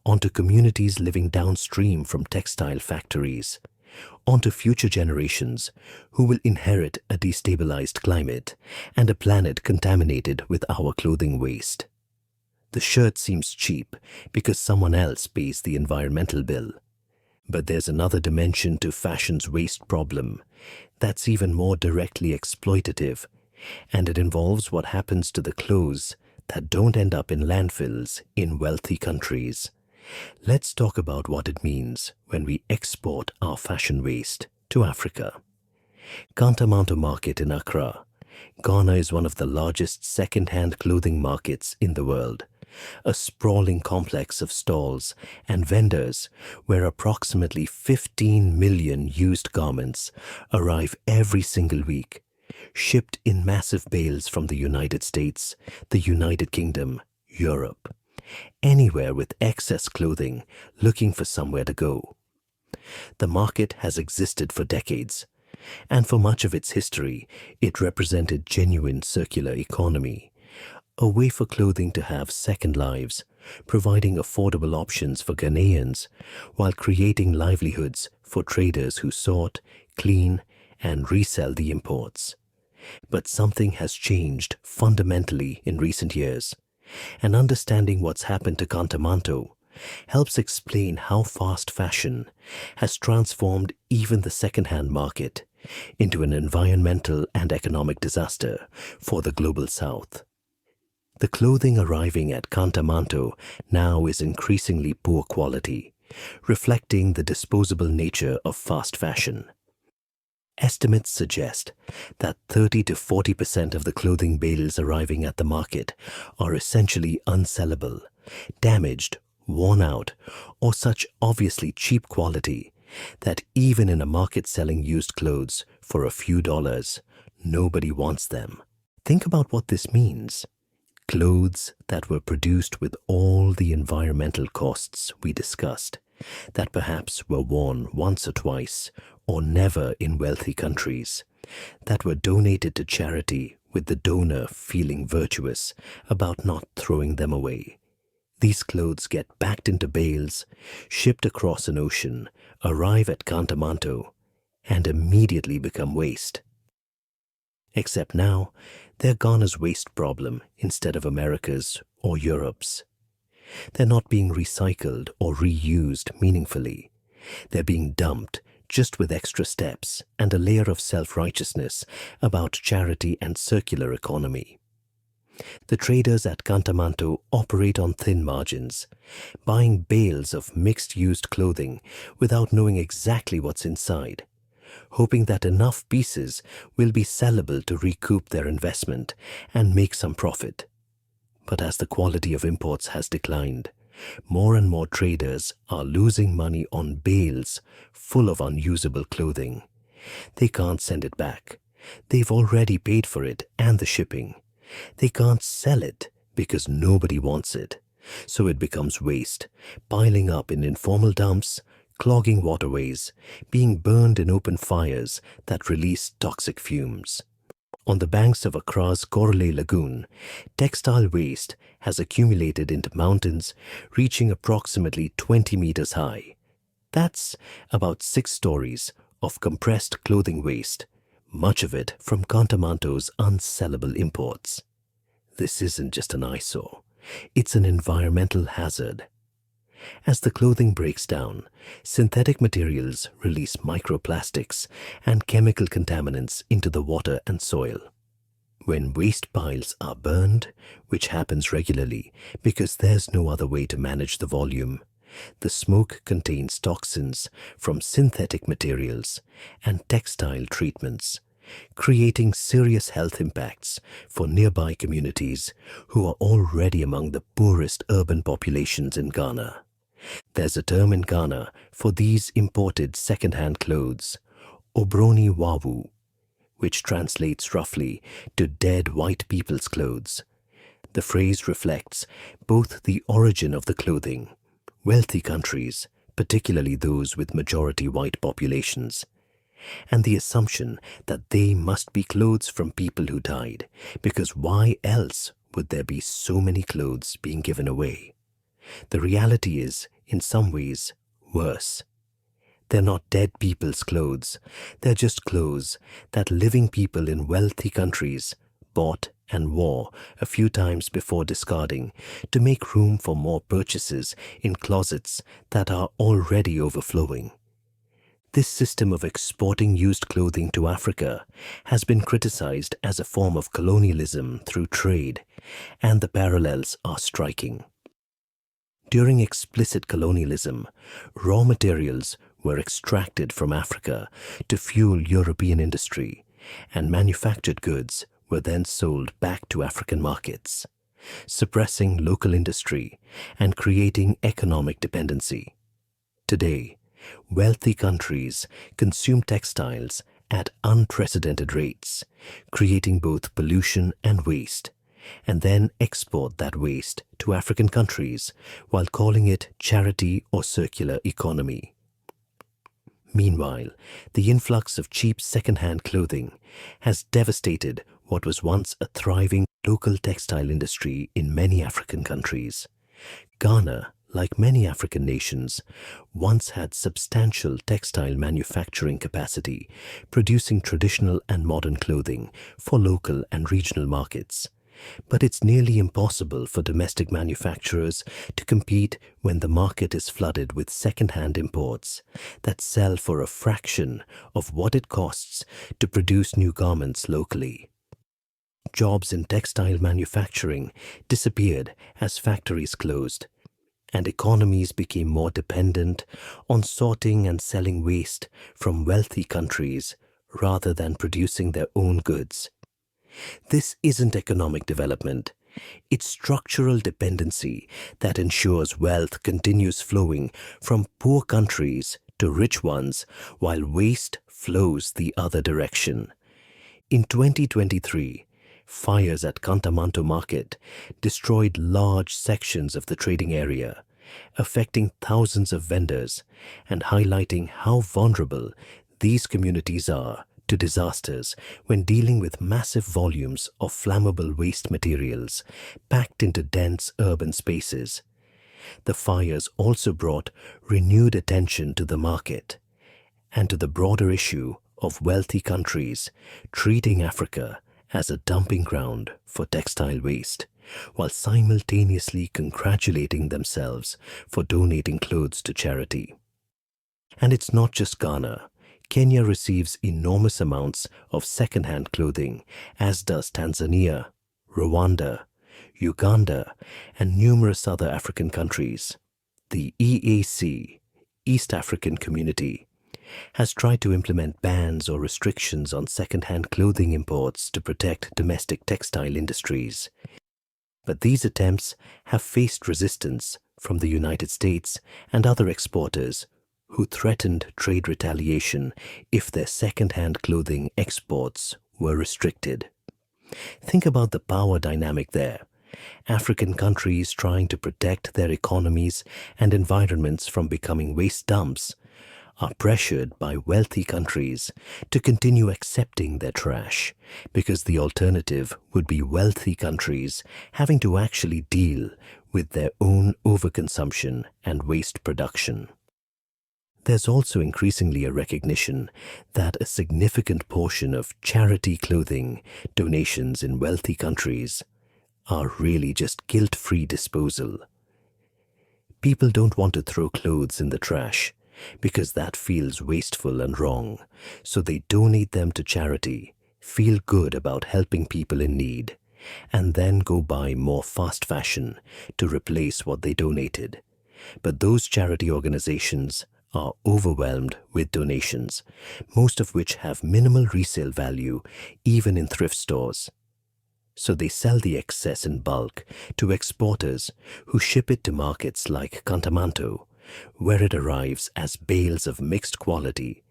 onto communities living downstream from textile factories, onto future generations who will inherit a destabilized climate and a planet contaminated with our clothing waste. The shirt seems cheap because someone else pays the environmental bill. But there's another dimension to fashion's waste problem that's even more directly exploitative, and it involves what happens to the clothes that don't end up in landfills in wealthy countries. Let's talk about what it means when we export our fashion waste to Africa. Kantamanto Market in Accra, Ghana is one of the largest second-hand clothing markets in the world, a sprawling complex of stalls and vendors where approximately 15 million used garments arrive every single week, shipped in massive bales from the United States, the United Kingdom, Europe, anywhere with excess clothing looking for somewhere to go. The market has existed for decades, and for much of its history, it represented genuine circular economy, a way for clothing to have second lives, providing affordable options for Ghanaians while creating livelihoods for traders who sort, clean, and resell the imports. But something has changed fundamentally in recent years, and understanding what's happened to Kantamanto helps explain how fast fashion has transformed even the second-hand market into an environmental and economic disaster for the global south. The clothing arriving at Kantamanto now is increasingly poor quality, reflecting the disposable nature of fast fashion. Estimates suggest that 30 to 40% of the clothing bales arriving at the market are essentially unsellable, damaged, worn out, or such obviously cheap quality that even in a market selling used clothes for a few dollars, nobody wants them. Think about what this means. Clothes that were produced with all the environmental costs we discussed, that perhaps were worn once or twice or never in wealthy countries, that were donated to charity with the donor feeling virtuous about not throwing them away. These clothes get packed into bales, shipped across an ocean, arrive at Kantamanto, and immediately become waste. Except now, they're Ghana's waste problem instead of America's or Europe's. They're not being recycled or reused meaningfully. They're being dumped just with extra steps and a layer of self-righteousness about charity and circular economy. The traders at Kantamanto operate on thin margins, buying bales of mixed used clothing without knowing exactly what's inside, hoping that enough pieces will be sellable to recoup their investment and make some profit. But as the quality of imports has declined, more and more traders are losing money on bales full of unusable clothing. They can't send it back. They've already paid for it and the shipping. They can't sell it because nobody wants it. So it becomes waste, piling up in informal dumps, clogging waterways, being burned in open fires that release toxic fumes. On the banks of Accra's Corley Lagoon, textile waste has accumulated into mountains reaching approximately 20 meters high. That's about 6 stories of compressed clothing waste, much of it from Kantamanto's unsellable imports. This isn't just an eyesore, it's an environmental hazard. As the clothing breaks down, synthetic materials release microplastics and chemical contaminants into the water and soil. When waste piles are burned, which happens regularly because there's no other way to manage the volume, the smoke contains toxins from synthetic materials and textile treatments, creating serious health impacts for nearby communities who are already among the poorest urban populations in Ghana. There's a term in Ghana for these imported second-hand clothes, obroni wawu, which translates roughly to dead white people's clothes. The phrase reflects both the origin of the clothing, wealthy countries, particularly those with majority white populations, and the assumption that they must be clothes from people who died, because why else would there be so many clothes being given away? The reality is, in some ways, worse. They're not dead people's clothes. They're just clothes that living people in wealthy countries bought and wore a few times before discarding to make room for more purchases in closets that are already overflowing. This system of exporting used clothing to Africa has been criticized as a form of colonialism through trade, and the parallels are striking. During explicit colonialism, raw materials were extracted from Africa to fuel European industry, and manufactured goods were then sold back to African markets, suppressing local industry and creating economic dependency. Today, wealthy countries consume textiles at unprecedented rates, creating both pollution and waste, and then export that waste to African countries while calling it charity or circular economy. Meanwhile, the influx of cheap second-hand clothing has devastated what was once a thriving local textile industry in many African countries. Ghana, like many African nations, once had substantial textile manufacturing capacity, producing traditional and modern clothing for local and regional markets. But it's nearly impossible for domestic manufacturers to compete when the market is flooded with second-hand imports that sell for a fraction of what it costs to produce new garments locally. Jobs in textile manufacturing disappeared as factories closed, and economies became more dependent on sorting and selling waste from wealthy countries rather than producing their own goods. This isn't economic development. It's structural dependency that ensures wealth continues flowing from poor countries to rich ones while waste flows the other direction. In 2023, fires at Kantamanto Market destroyed large sections of the trading area, affecting thousands of vendors and highlighting how vulnerable these communities are to disasters when dealing with massive volumes of flammable waste materials packed into dense urban spaces. The fires also brought renewed attention to the market and to the broader issue of wealthy countries treating Africa as a dumping ground for textile waste, while simultaneously congratulating themselves for donating clothes to charity. And it's not just Ghana. Kenya receives enormous amounts of second-hand clothing, as does Tanzania, Rwanda, Uganda, and numerous other African countries. The EAC, East African Community, has tried to implement bans or restrictions on second-hand clothing imports to protect domestic textile industries. But these attempts have faced resistance from the United States and other exporters who threatened trade retaliation if their second-hand clothing exports were restricted. Think about the power dynamic there. African countries trying to protect their economies and environments from becoming waste dumps are pressured by wealthy countries to continue accepting their trash, because the alternative would be wealthy countries having to actually deal with their own overconsumption and waste production. There's also increasingly a recognition that a significant portion of charity clothing donations in wealthy countries are really just guilt-free disposal. People don't want to throw clothes in the trash because that feels wasteful and wrong, so they donate them to charity, feel good about helping people in need, and then go buy more fast fashion to replace what they donated. But those charity organizations are overwhelmed with donations, most of which have minimal resale value even in thrift stores. So they sell the excess in bulk to exporters who ship it to markets like Kantamanto, where it arrives as bales of mixed quality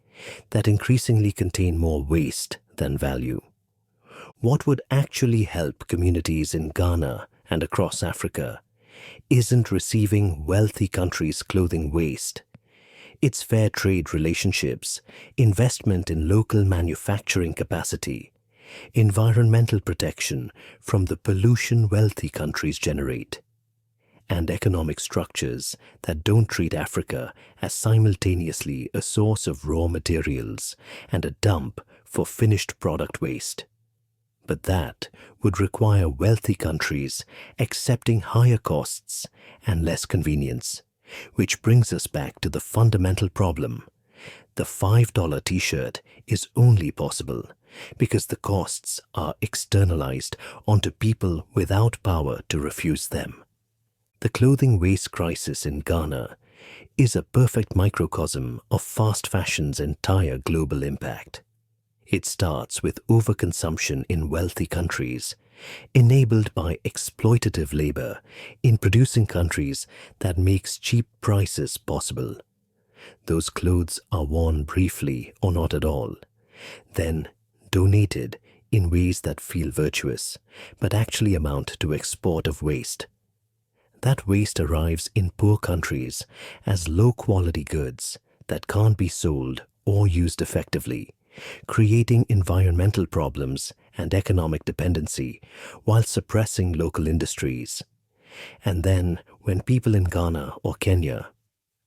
that increasingly contain more waste than value. What would actually help communities in Ghana and across Africa isn't receiving wealthy countries' clothing waste. It's fair trade relationships, investment in local manufacturing capacity, environmental protection from the pollution wealthy countries generate, and economic structures that don't treat Africa as simultaneously a source of raw materials and a dump for finished product waste. But that would require wealthy countries accepting higher costs and less convenience, which brings us back to the fundamental problem. The $5 t-shirt is only possible because the costs are externalized onto people without power to refuse them. The clothing waste crisis in Ghana is a perfect microcosm of fast fashion's entire global impact. It starts with overconsumption in wealthy countries, enabled by exploitative labor in producing countries that makes cheap prices possible. Those clothes are worn briefly or not at all, then donated in ways that feel virtuous, but actually amount to export of waste. That waste arrives in poor countries as low-quality goods that can't be sold or used effectively, creating environmental problems and economic dependency while suppressing local industries. And then, when people in Ghana or Kenya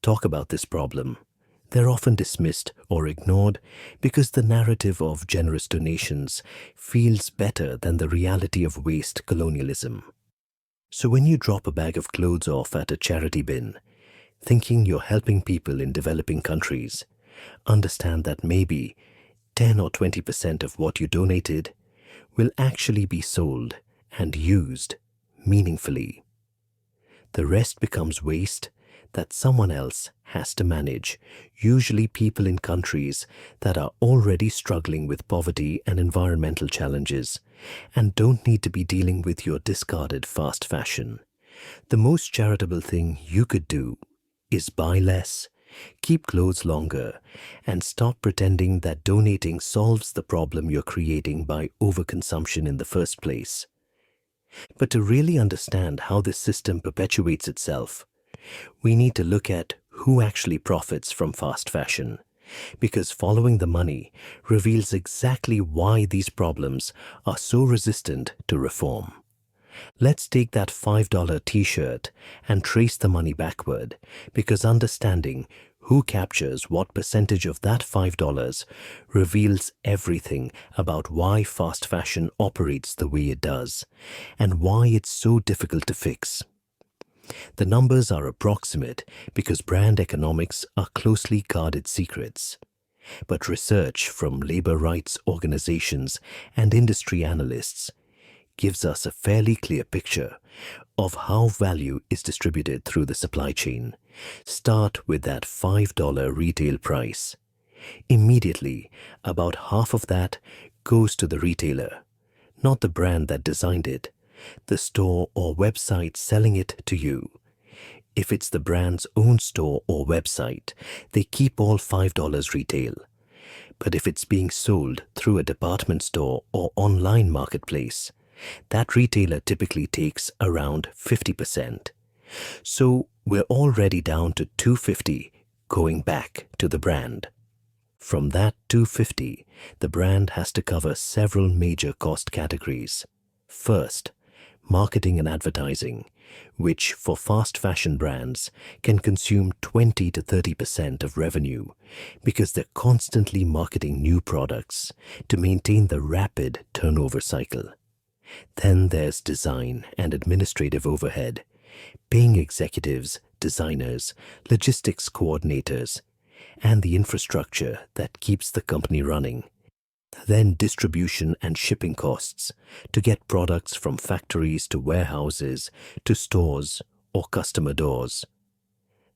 talk about this problem, they're often dismissed or ignored because the narrative of generous donations feels better than the reality of waste colonialism. So when you drop a bag of clothes off at a charity bin, thinking you're helping people in developing countries, understand that maybe 10 or 20% of what you donated will actually be sold and used meaningfully. The rest becomes waste that someone else has to manage, usually people in countries that are already struggling with poverty and environmental challenges and don't need to be dealing with your discarded fast fashion. The most charitable thing you could do is buy less, keep clothes longer, and stop pretending that donating solves the problem you're creating by overconsumption in the first place. But to really understand how this system perpetuates itself, we need to look at who actually profits from fast fashion, because following the money reveals exactly why these problems are so resistant to reform. Let's take that $5 t-shirt and trace the money backward, because understanding who captures what percentage of that $5 reveals everything about why fast fashion operates the way it does and why it's so difficult to fix. The numbers are approximate because brand economics are closely guarded secrets. But research from labor rights organizations and industry analysts gives us a fairly clear picture of how value is distributed through the supply chain. Start with that $5 retail price. Immediately, about half of that goes to the retailer, not the brand that designed it, the store or website selling it to you. If it's the brand's own store or website, they keep all $5 retail. But if it's being sold through a department store or online marketplace, that retailer typically takes around 50%. So we're already down to $250 going back to the brand. From that $250, the brand has to cover several major cost categories. First, marketing and advertising, which for fast fashion brands can consume 20 to 30% of revenue because they're constantly marketing new products to maintain the rapid turnover cycle. Then there's design and administrative overhead, paying executives, designers, logistics coordinators, and the infrastructure that keeps the company running. Then distribution and shipping costs to get products from factories to warehouses to stores or customer doors.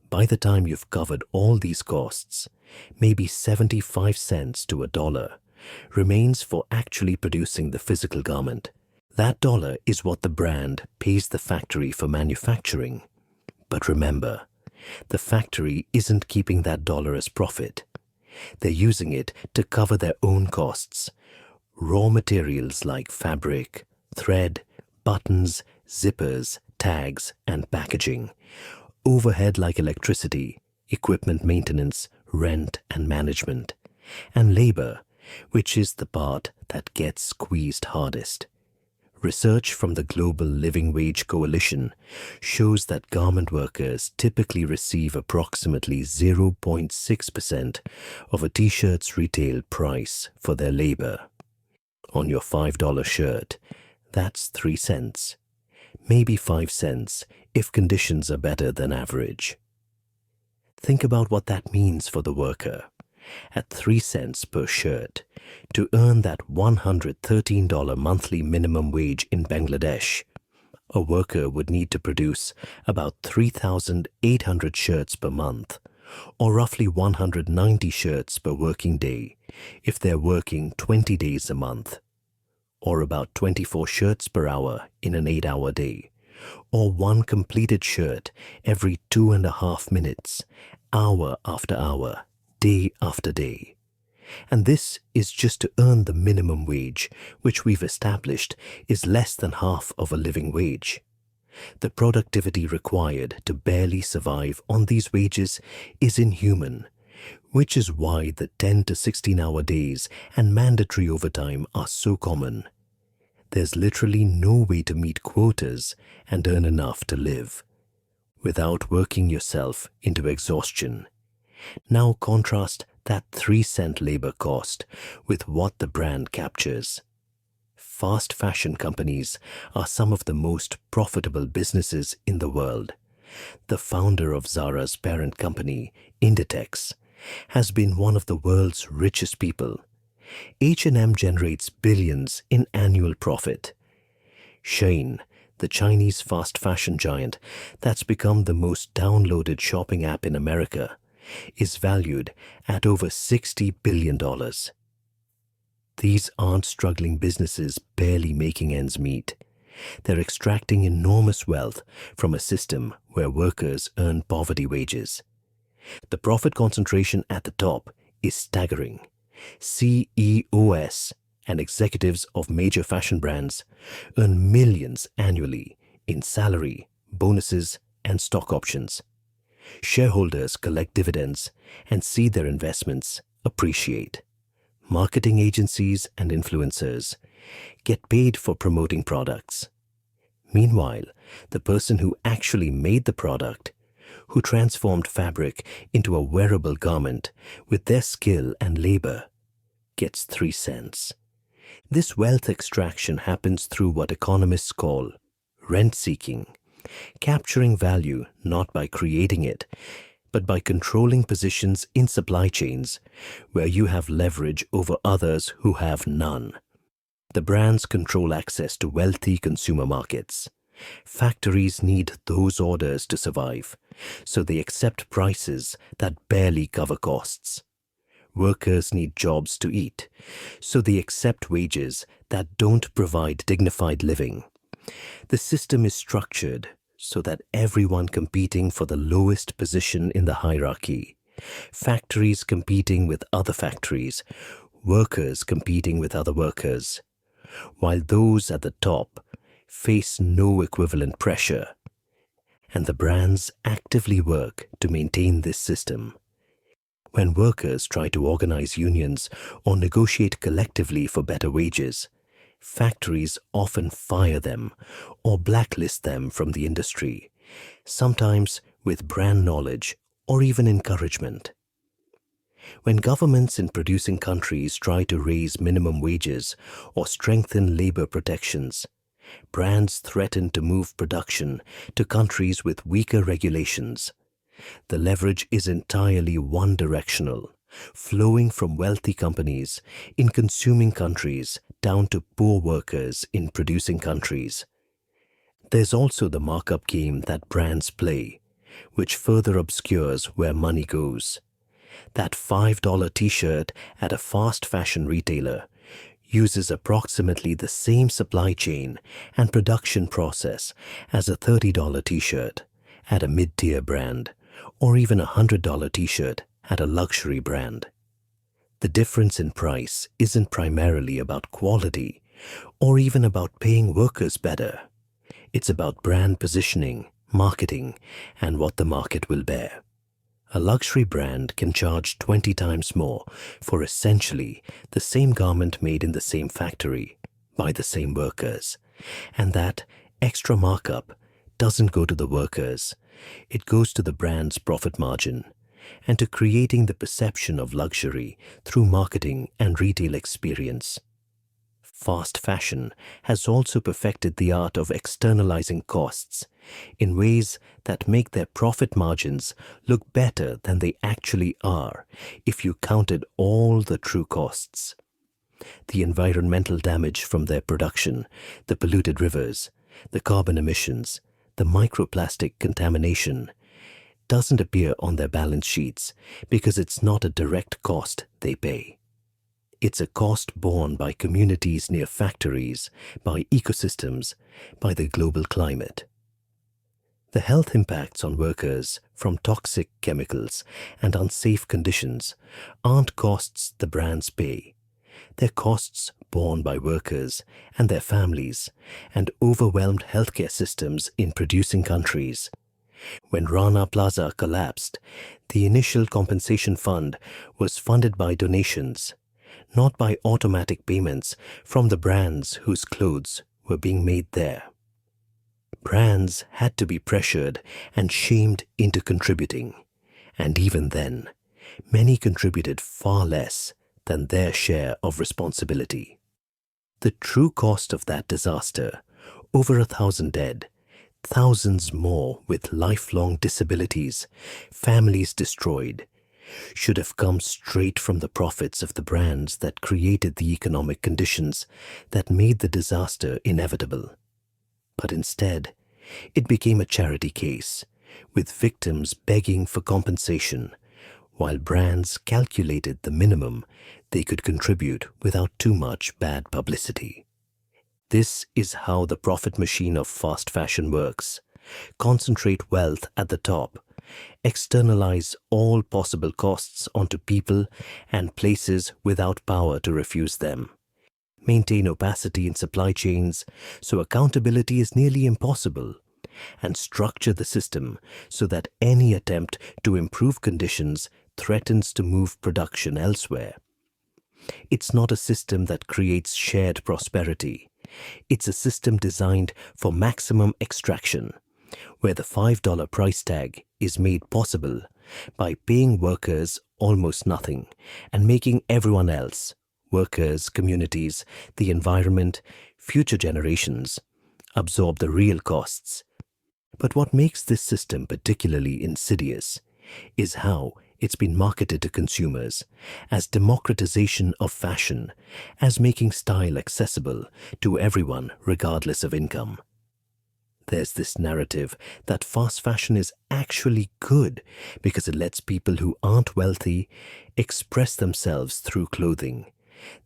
By the time you've covered all these costs, maybe 75 cents to $1 remains for actually producing the physical garment. That dollar is what the brand pays the factory for manufacturing. But remember, the factory isn't keeping that dollar as profit. They're using it to cover their own costs, raw materials like fabric, thread, buttons, zippers, tags, and packaging, overhead like electricity, equipment maintenance, rent and management, and labor, which is the part that gets squeezed hardest. Research from the Global Living Wage Coalition shows that garment workers typically receive approximately 0.6% of a t-shirt's retail price for their labor. On your $5 shirt, that's 3 cents, maybe 5 cents if conditions are better than average. Think about what that means for the worker. At 3 cents per shirt, to earn that $113 monthly minimum wage in Bangladesh, a worker would need to produce about 3,800 shirts per month, or roughly 190 shirts per working day if they're working 20 days a month, or about 24 shirts per hour in an 8-hour day, or one completed shirt every 2.5 minutes, hour after hour, day after day. And this is just to earn the minimum wage, which we've established is less than half of a living wage. The productivity required to barely survive on these wages is inhuman, which is why the 10 to 16-hour days and mandatory overtime are so common. There's literally no way to meet quotas and earn enough to live without working yourself into exhaustion. Now contrast that 3-cent labor cost with what the brand captures. Fast fashion companies are some of the most profitable businesses in the world. The founder of Zara's parent company, Inditex, has been one of the world's richest people. H&M generates billions in annual profit. Shein, the Chinese fast fashion giant that's become the most downloaded shopping app in America, is valued at over $60 billion. These aren't struggling businesses barely making ends meet. They're extracting enormous wealth from a system where workers earn poverty wages. The profit concentration at the top is staggering. CEOs and executives of major fashion brands earn millions annually in salary, bonuses, and stock options. Shareholders collect dividends and see their investments appreciate. Marketing agencies and influencers get paid for promoting products. Meanwhile, the person who actually made the product, who transformed fabric into a wearable garment with their skill and labor, gets 3 cents. This wealth extraction happens through what economists call rent-seeking, capturing value not by creating it, but by controlling positions in supply chains where you have leverage over others who have none. The brands control access to wealthy consumer markets. Factories need those orders to survive, so they accept prices that barely cover costs. Workers need jobs to eat, so they accept wages that don't provide dignified living. The system is structured so that everyone competing for the lowest position in the hierarchy, factories competing with other factories, workers competing with other workers, while those at the top face no equivalent pressure. And the brands actively work to maintain this system. When workers try to organize unions or negotiate collectively for better wages, factories often fire them or blacklist them from the industry, sometimes with brand knowledge or even encouragement. When governments in producing countries try to raise minimum wages or strengthen labor protections, brands threaten to move production to countries with weaker regulations. The leverage is entirely one-directional, flowing from wealthy companies in consuming countries down to poor workers in producing countries. There's also the markup game that brands play, which further obscures where money goes. That $5 t-shirt at a fast fashion retailer uses approximately the same supply chain and production process as a $30 t-shirt at a mid-tier brand, or even a $100 t-shirt at a luxury brand. The difference in price isn't primarily about quality or even about paying workers better. It's about brand positioning, marketing, and what the market will bear. A luxury brand can charge 20 times more for essentially the same garment made in the same factory by the same workers. And that extra markup doesn't go to the workers, it goes to the brand's profit margin and to creating the perception of luxury through marketing and retail experience. Fast fashion has also perfected the art of externalizing costs in ways that make their profit margins look better than they actually are if you counted all the true costs. The environmental damage from their production, the polluted rivers, the carbon emissions, the microplastic contamination, doesn't appear on their balance sheets because it's not a direct cost they pay. It's a cost borne by communities near factories, by ecosystems, by the global climate. The health impacts on workers from toxic chemicals and unsafe conditions aren't costs the brands pay. They're costs borne by workers and their families and overwhelmed healthcare systems in producing countries. When Rana Plaza collapsed, the initial compensation fund was funded by donations, not by automatic payments from the brands whose clothes were being made there. Brands had to be pressured and shamed into contributing, and even then, many contributed far less than their share of responsibility. The true cost of that disaster, over 1,000 dead, thousands more with lifelong disabilities, families destroyed, should have come straight from the profits of the brands that created the economic conditions that made the disaster inevitable. But instead, it became a charity case, with victims begging for compensation, while brands calculated the minimum they could contribute without too much bad publicity. This is how the profit machine of fast fashion works. Concentrate wealth at the top, externalize all possible costs onto people and places without power to refuse them. Maintain opacity in supply chains so accountability is nearly impossible, and structure the system so that any attempt to improve conditions threatens to move production elsewhere. It's not a system that creates shared prosperity. It's a system designed for maximum extraction, where the $5 price tag is made possible by paying workers almost nothing and making everyone else, workers, communities, the environment, future generations, absorb the real costs. But what makes this system particularly insidious is how it's been marketed to consumers as democratization of fashion, as making style accessible to everyone regardless of income. There's this narrative that fast fashion is actually good because it lets people who aren't wealthy express themselves through clothing,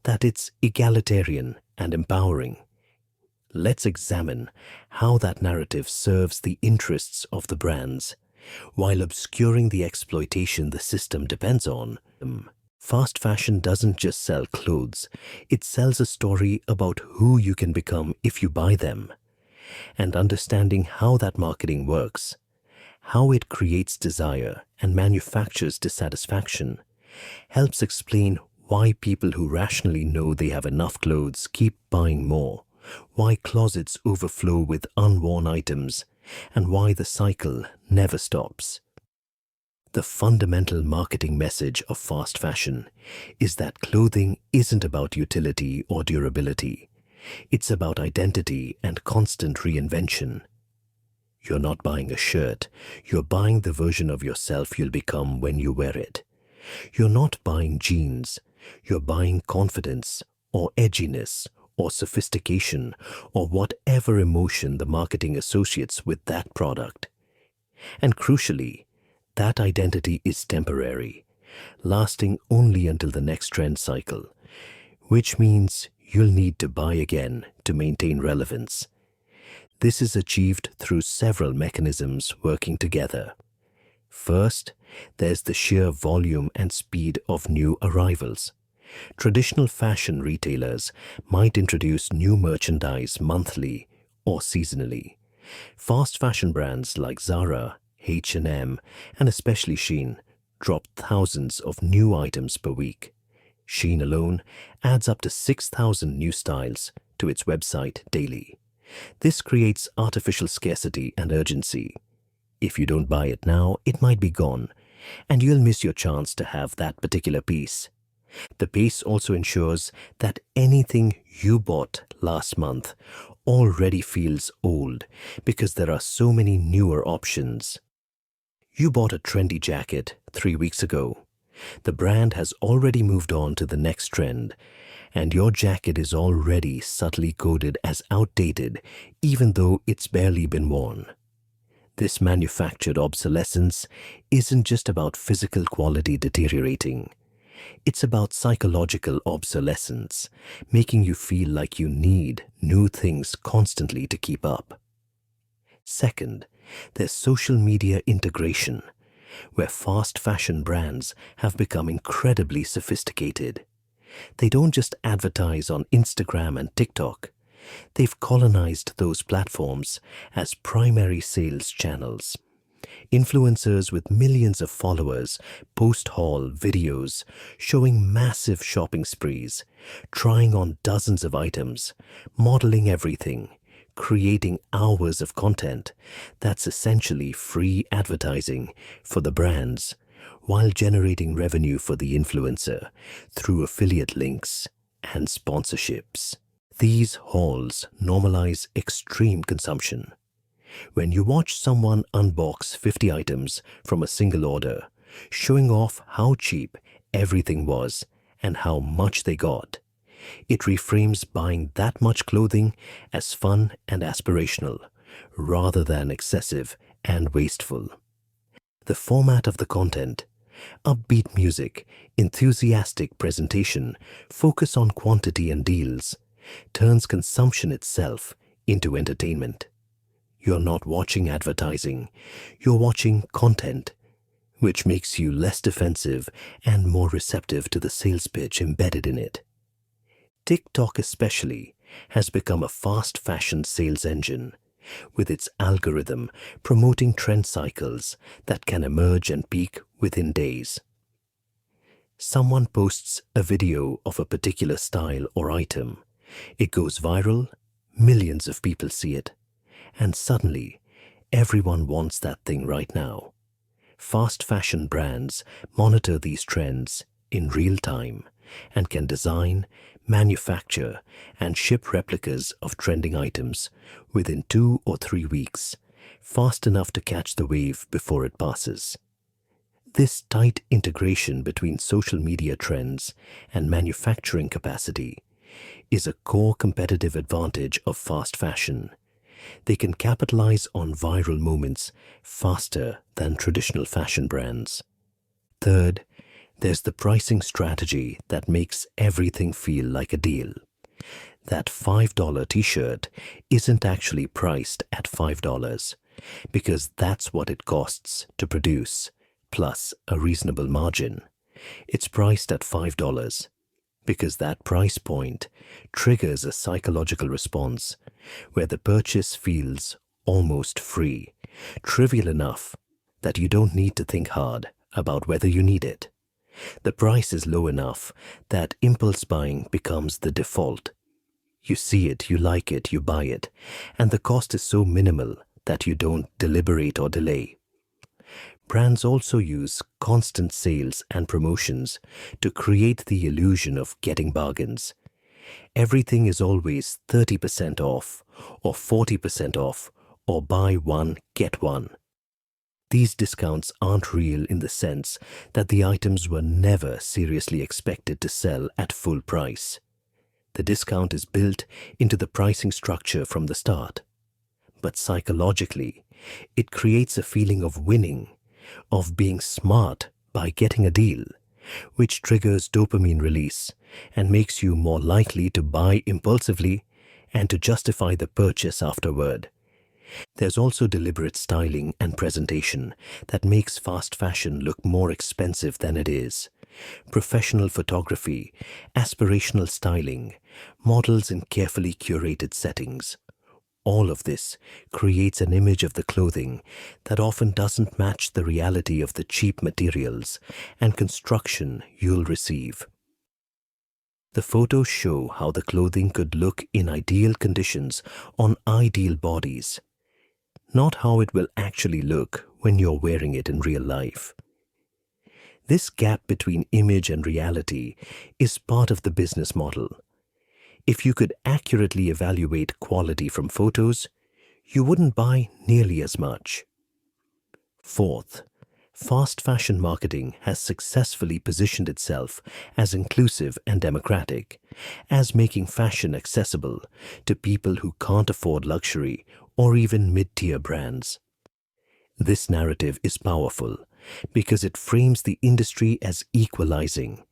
that it's egalitarian and empowering. Let's examine how that narrative serves the interests of the brands, while obscuring the exploitation the system depends on. Fast fashion doesn't just sell clothes, it sells a story about who you can become if you buy them. And understanding how that marketing works, how it creates desire and manufactures dissatisfaction, helps explain why people who rationally know they have enough clothes keep buying more, why closets overflow with unworn items, and why the cycle never stops. The fundamental marketing message of fast fashion is that clothing isn't about utility or durability. It's about identity and constant reinvention. You're not buying a shirt, you're buying the version of yourself you'll become when you wear it. You're not buying jeans, you're buying confidence or edginess or sophistication or whatever emotion the marketing associates with that product. And crucially, that identity is temporary, lasting only until the next trend cycle, which means you'll need to buy again to maintain relevance. This is achieved through several mechanisms working together. First, there's the sheer volume and speed of new arrivals. Traditional fashion retailers might introduce new merchandise monthly or seasonally. Fast fashion brands like Zara, H&M, and especially Shein drop thousands of new items per week. Shein alone adds up to 6,000 new styles to its website daily. This creates artificial scarcity and urgency. If you don't buy it now, it might be gone, and you'll miss your chance to have that particular piece. The pace also ensures that anything you bought last month already feels old because there are so many newer options. You bought a trendy jacket 3 weeks ago. The brand has already moved on to the next trend, and your jacket is already subtly coded as outdated even though it's barely been worn. This manufactured obsolescence isn't just about physical quality deteriorating. It's about psychological obsolescence, making you feel like you need new things constantly to keep up. Second, there's social media integration, where fast fashion brands have become incredibly sophisticated. They don't just advertise on Instagram and TikTok. They've colonized those platforms as primary sales channels. Influencers with millions of followers post haul videos showing massive shopping sprees, trying on dozens of items, modeling everything, creating hours of content that's essentially free advertising for the brands, while generating revenue for the influencer through affiliate links and sponsorships. These hauls normalize extreme consumption. When you watch someone unbox 50 items from a single order, showing off how cheap everything was and how much they got, it reframes buying that much clothing as fun and aspirational, rather than excessive and wasteful. The format of the content, upbeat music, enthusiastic presentation, focus on quantity and deals, turns consumption itself into entertainment. You're not watching advertising, you're watching content, which makes you less defensive and more receptive to the sales pitch embedded in it. TikTok especially has become a fast fashion sales engine, with its algorithm promoting trend cycles that can emerge and peak within days. Someone posts a video of a particular style or item. It goes viral, millions of people see it, and suddenly everyone wants that thing right now. Fast fashion brands monitor these trends in real time and can design, manufacture, and ship replicas of trending items within 2 or 3 weeks, fast enough to catch the wave before it passes. This tight integration between social media trends and manufacturing capacity is a core competitive advantage of fast fashion. They can capitalize on viral moments faster than traditional fashion brands. Third, there's the pricing strategy that makes everything feel like a deal. That $5 t-shirt isn't actually priced at $5 because that's what it costs to produce, plus a reasonable margin. It's priced at $5 because that price point triggers a psychological response where the purchase feels almost free, trivial enough that you don't need to think hard about whether you need it. The price is low enough that impulse buying becomes the default. You see it, you like it, you buy it, and the cost is so minimal that you don't deliberate or delay. Brands also use constant sales and promotions to create the illusion of getting bargains. Everything is always 30% off or 40% off or buy one, get one. These discounts aren't real in the sense that the items were never seriously expected to sell at full price. The discount is built into the pricing structure from the start. But psychologically, it creates a feeling of winning, of being smart by getting a deal, which triggers dopamine release and makes you more likely to buy impulsively and to justify the purchase afterward. There's also deliberate styling and presentation that makes fast fashion look more expensive than it is. professional photography, aspirational styling, models in carefully curated settings. All of this creates an image of the clothing that often doesn't match the reality of the cheap materials and construction you'll receive. The photos show how the clothing could look in ideal conditions on ideal bodies, not how it will actually look when you're wearing it in real life. This gap between image and reality is part of the business model. If you could accurately evaluate quality from photos, you wouldn't buy nearly as much. Fourth, fast fashion marketing has successfully positioned itself as inclusive and democratic, as making fashion accessible to people who can't afford luxury or even mid-tier brands. This narrative is powerful because it frames the industry as equalizing,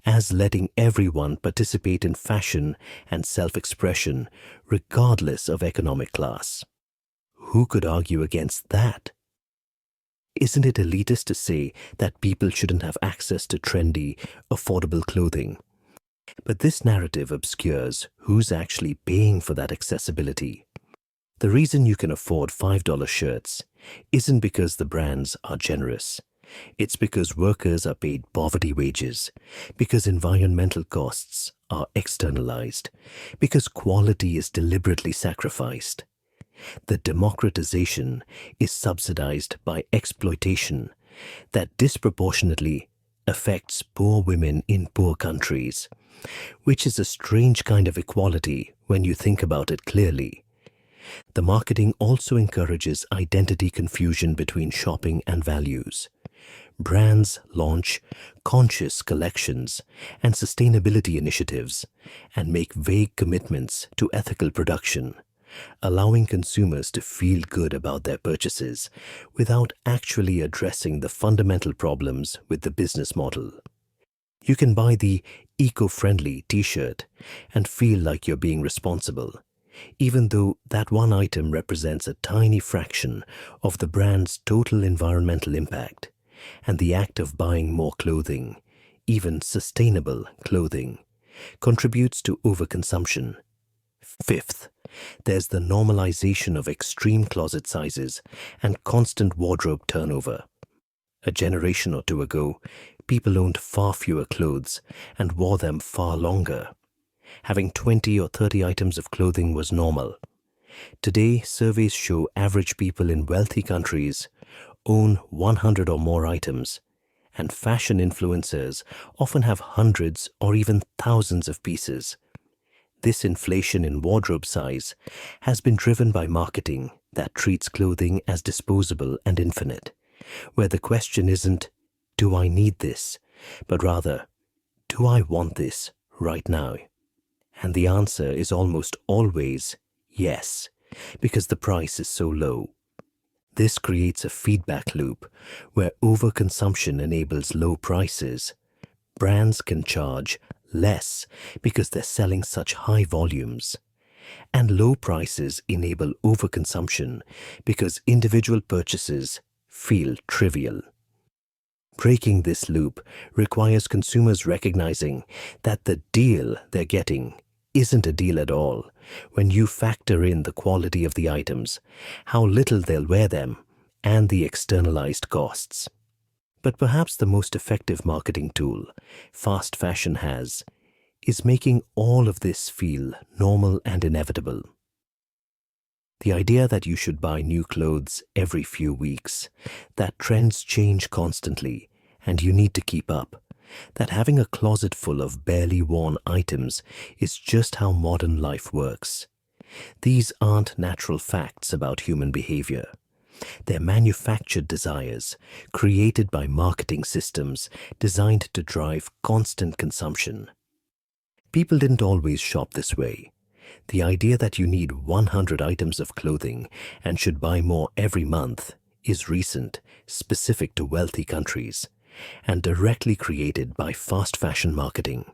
as letting everyone participate in fashion and self-expression regardless of economic class. Who could argue against that? Isn't it elitist to say that people shouldn't have access to trendy, affordable clothing? But this narrative obscures who's actually paying for that accessibility. The reason you can afford $5 shirts isn't because the brands are generous. It's because workers are paid poverty wages, because environmental costs are externalized, because quality is deliberately sacrificed. The democratization is subsidized by exploitation that disproportionately affects poor women in poor countries, which is a strange kind of equality when you think about it clearly. The marketing also encourages identity confusion between shopping and values. Brands launch conscious collections and sustainability initiatives and make vague commitments to ethical production, allowing consumers to feel good about their purchases without actually addressing the fundamental problems with the business model. You can buy the eco-friendly t-shirt and feel like you're being responsible, even though that one item represents a tiny fraction of the brand's total environmental impact. And the act of buying more clothing, even sustainable clothing, contributes to overconsumption. Fifth, there's the normalization of extreme closet sizes and constant wardrobe turnover. A generation or two ago, people owned far fewer clothes and wore them far longer. Having 20 or 30 items of clothing was normal. Today, surveys show average people in wealthy countries own 100 or more items, and fashion influencers often have hundreds or even thousands of pieces. This inflation in wardrobe size has been driven by marketing that treats clothing as disposable and infinite, where the question isn't, do I need this, but rather, do I want this right now? And the answer is almost always yes, because the price is so low. This creates a feedback loop where overconsumption enables low prices. Brands can charge less because they're selling such high volumes. And low prices enable overconsumption because individual purchases feel trivial. Breaking this loop requires consumers recognizing that the deal they're getting isn't a deal at all when you factor in the quality of the items, how little they'll wear them, and the externalized costs. But perhaps the most effective marketing tool fast fashion has is making all of this feel normal and inevitable. The idea that you should buy new clothes every few weeks, that trends change constantly and you need to keep up, that having a closet full of barely worn items is just how modern life works. These aren't natural facts about human behavior. They're manufactured desires created by marketing systems designed to drive constant consumption. People didn't always shop this way. The idea that you need 100 items of clothing and should buy more every month is recent, specific to wealthy countries, and directly created by fast fashion marketing.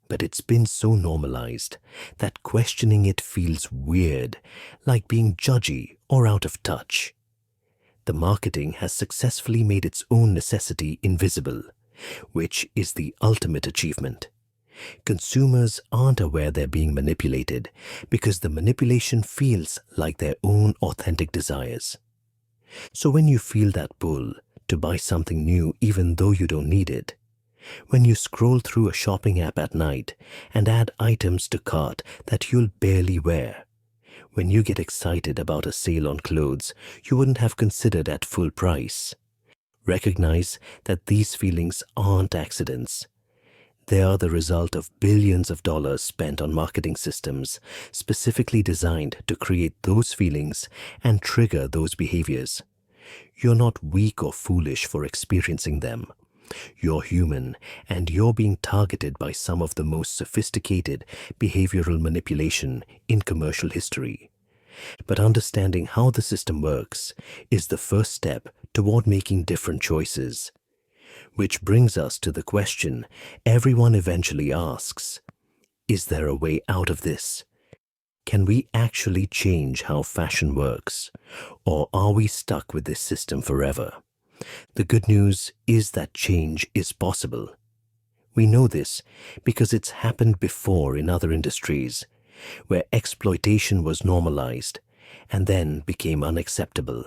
But it's been so normalized that questioning it feels weird, like being judgy or out of touch. The marketing has successfully made its own necessity invisible, which is the ultimate achievement. Consumers aren't aware they're being manipulated because the manipulation feels like their own authentic desires. So when you feel that pull to buy something new even though you don't need it, when you scroll through a shopping app at night and add items to cart that you'll barely wear, when you get excited about a sale on clothes you wouldn't have considered at full price, recognize that these feelings aren't accidents. They are the result of billions of dollars spent on marketing systems specifically designed to create those feelings and trigger those behaviors. You're not weak or foolish for experiencing them. You're human, and you're being targeted by some of the most sophisticated behavioral manipulation in commercial history. But understanding how the system works is the first step toward making different choices. Which brings us to the question everyone eventually asks: is there a way out of this? Can we actually change how fashion works, or are we stuck with this system forever? The good news is that change is possible. We know this because it's happened before in other industries, where exploitation was normalized and then became unacceptable.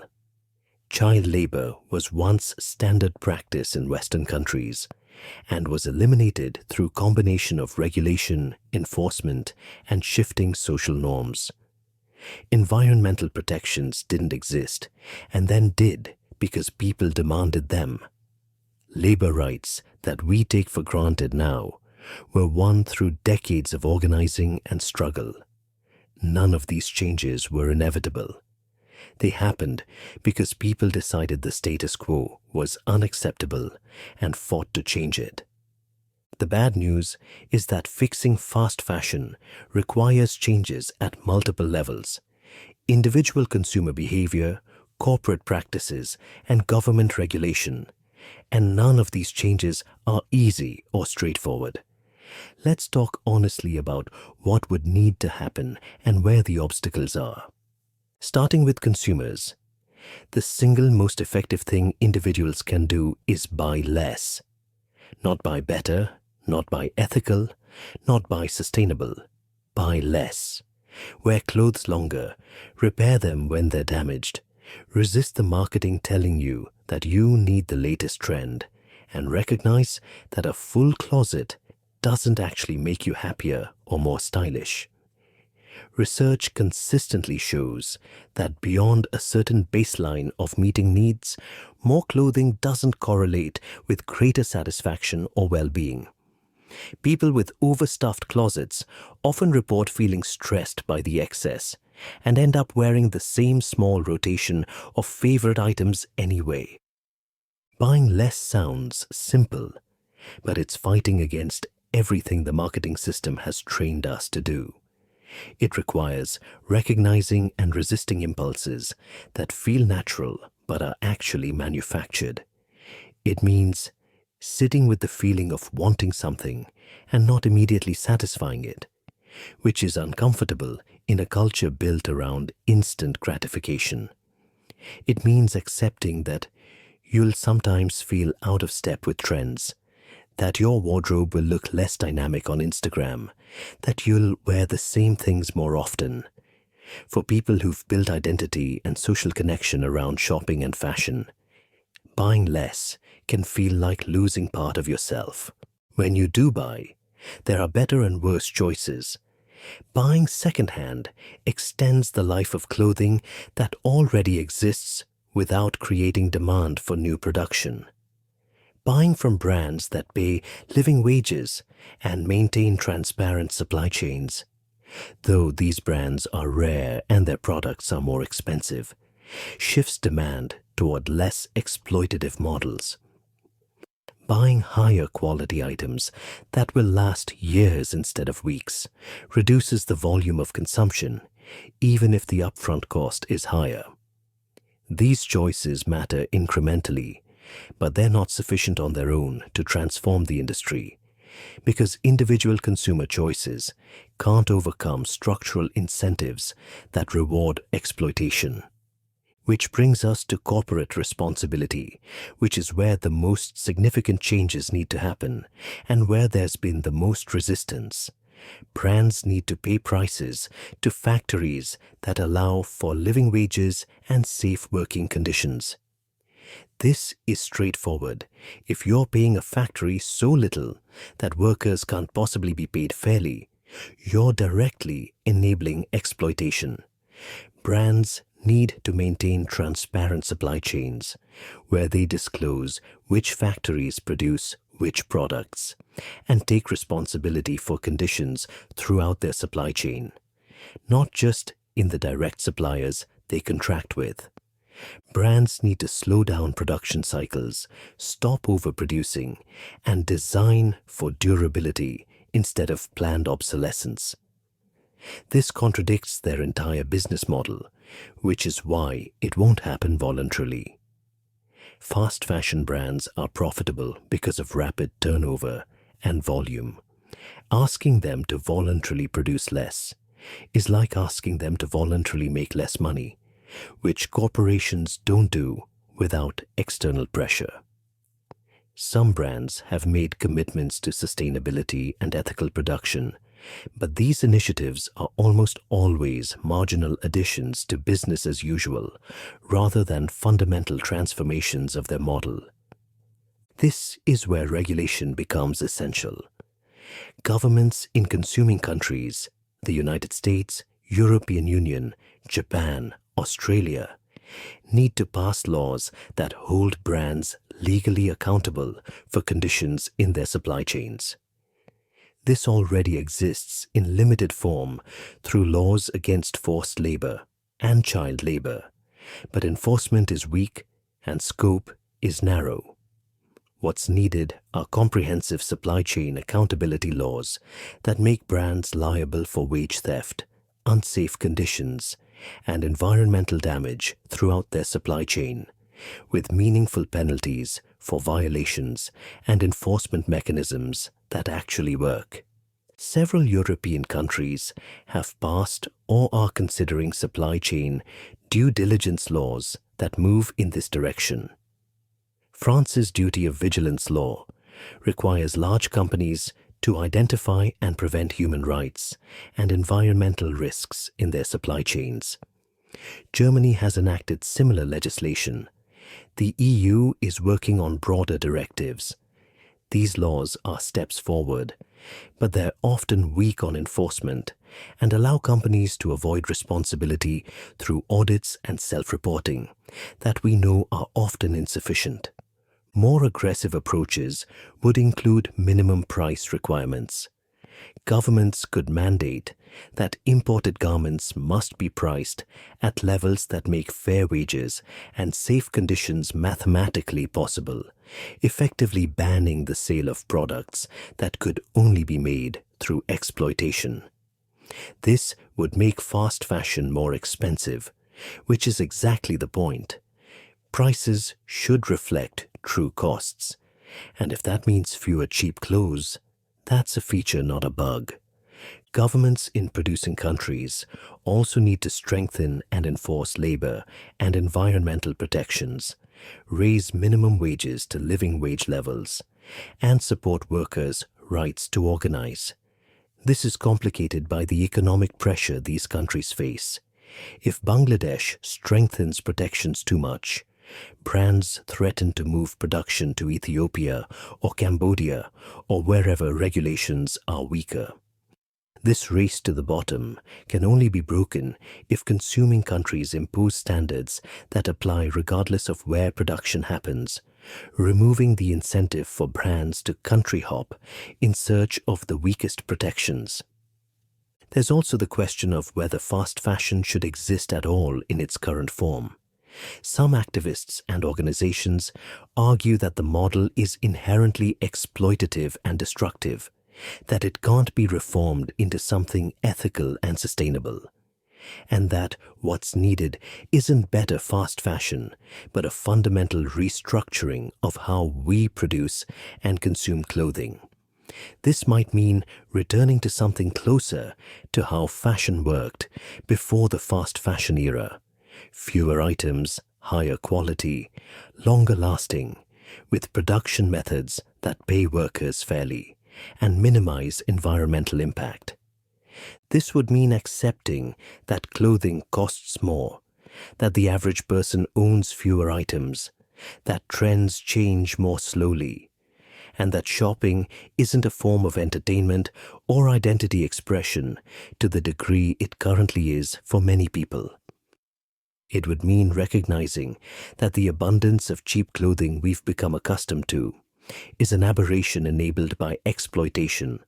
Child labor was once standard practice in Western countries and was eliminated through combination of regulation, enforcement, and shifting social norms. Environmental protections didn't exist and then did because people demanded them. Labor rights that we take for granted now were won through decades of organizing and struggle. None of these changes were inevitable. They happened because people decided the status quo was unacceptable and fought to change it. The bad news is that fixing fast fashion requires changes at multiple levels: individual consumer behavior, corporate practices, and government regulation. And none of these changes are easy or straightforward. Let's talk honestly about what would need to happen and where the obstacles are. Starting with consumers, the single most effective thing individuals can do is buy less. Not buy better, not buy ethical, not buy sustainable. Buy less. Wear clothes longer. Repair them when they're damaged. Resist the marketing telling you that you need the latest trend, and recognize that a full closet doesn't actually make you happier or more stylish. Research consistently shows that beyond a certain baseline of meeting needs, more clothing doesn't correlate with greater satisfaction or well-being. People with overstuffed closets often report feeling stressed by the excess and end up wearing the same small rotation of favorite items anyway. Buying less sounds simple, but it's fighting against everything the marketing system has trained us to do. It requires recognizing and resisting impulses that feel natural but are actually manufactured. It means sitting with the feeling of wanting something and not immediately satisfying it, which is uncomfortable in a culture built around instant gratification. It means accepting that you'll sometimes feel out of step with trends, that your wardrobe will look less dynamic on Instagram, that you'll wear the same things more often. For people who've built identity and social connection around shopping and fashion, buying less can feel like losing part of yourself. When you do buy, there are better and worse choices. Buying secondhand extends the life of clothing that already exists without creating demand for new production. Buying from brands that pay living wages and maintain transparent supply chains, though these brands are rare and their products are more expensive, shifts demand toward less exploitative models. Buying higher quality items that will last years instead of weeks reduces the volume of consumption, even if the upfront cost is higher. These choices matter incrementally, but they're not sufficient on their own to transform the industry, because individual consumer choices can't overcome structural incentives that reward exploitation. Which brings us to corporate responsibility, which is where the most significant changes need to happen and where there's been the most resistance. Brands need to pay prices to factories that allow for living wages and safe working conditions. This is straightforward. If you're paying a factory so little that workers can't possibly be paid fairly, you're directly enabling exploitation. Brands need to maintain transparent supply chains where they disclose which factories produce which products and take responsibility for conditions throughout their supply chain, not just in the direct suppliers they contract with. Brands need to slow down production cycles, stop overproducing, and design for durability instead of planned obsolescence. This contradicts their entire business model, which is why it won't happen voluntarily. Fast fashion brands are profitable because of rapid turnover and volume. Asking them to voluntarily produce less is like asking them to voluntarily make less money, which corporations don't do without external pressure. Some brands have made commitments to sustainability and ethical production, but these initiatives are almost always marginal additions to business as usual, rather than fundamental transformations of their model. This is where regulation becomes essential. Governments in consuming countries, the United States, European Union, Japan, Australia, need to pass laws that hold brands legally accountable for conditions in their supply chains. This already exists in limited form through laws against forced labor and child labor, but enforcement is weak and scope is narrow. What's needed are comprehensive supply chain accountability laws that make brands liable for wage theft, unsafe conditions, and environmental damage throughout their supply chain, with meaningful penalties for violations and enforcement mechanisms that actually work. Several European countries have passed or are considering supply chain due diligence laws that move in this direction. France's duty of vigilance law requires large companies to identify and prevent human rights and environmental risks in their supply chains. Germany has enacted similar legislation. The EU is working on broader directives. These laws are steps forward, but they're often weak on enforcement and allow companies to avoid responsibility through audits and self-reporting that we know are often insufficient. More aggressive approaches would include minimum price requirements. Governments could mandate that imported garments must be priced at levels that make fair wages and safe conditions mathematically possible, effectively banning the sale of products that could only be made through exploitation. This would make fast fashion more expensive, which is exactly the point. Prices should reflect true costs, and if that means fewer cheap clothes, that's a feature, not a bug. Governments in producing countries also need to strengthen and enforce labor and environmental protections, raise minimum wages to living wage levels, and support workers' rights to organize. This is complicated by the economic pressure these countries face. If Bangladesh strengthens protections too much, brands threaten to move production to Ethiopia or Cambodia or wherever regulations are weaker. This race to the bottom can only be broken if consuming countries impose standards that apply regardless of where production happens, removing the incentive for brands to country hop in search of the weakest protections. There's also the question of whether fast fashion should exist at all in its current form. Some activists and organizations argue that the model is inherently exploitative and destructive, that it can't be reformed into something ethical and sustainable, and that what's needed isn't better fast fashion, but a fundamental restructuring of how we produce and consume clothing. This might mean returning to something closer to how fashion worked before the fast fashion era, Fewer items, higher quality, longer lasting, with production methods that pay workers fairly and minimize environmental impact. This would mean accepting that clothing costs more, that the average person owns fewer items, that trends change more slowly, and that shopping isn't a form of entertainment or identity expression to the degree it currently is for many people. It would mean recognizing that the abundance of cheap clothing we've become accustomed to is an aberration enabled by exploitation,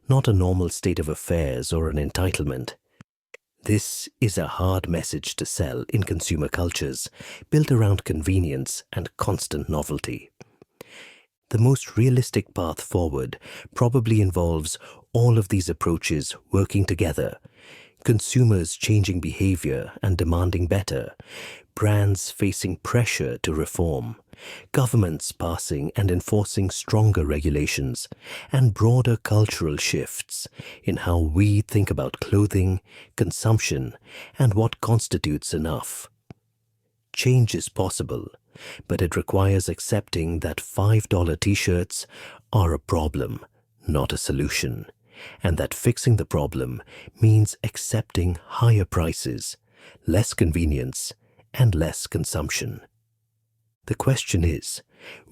not a normal state of affairs or an entitlement. This is a hard message to sell in consumer cultures built around convenience and constant novelty. The most realistic path forward probably involves all of these approaches working together, consumers changing behavior and demanding better, brands facing pressure to reform, governments passing and enforcing stronger regulations, and broader cultural shifts in how we think about clothing, consumption, and what constitutes enough. Change is possible, but it requires accepting that $5 t-shirts are a problem, not a solution, and that fixing the problem means accepting higher prices, less convenience, and less consumption. The question is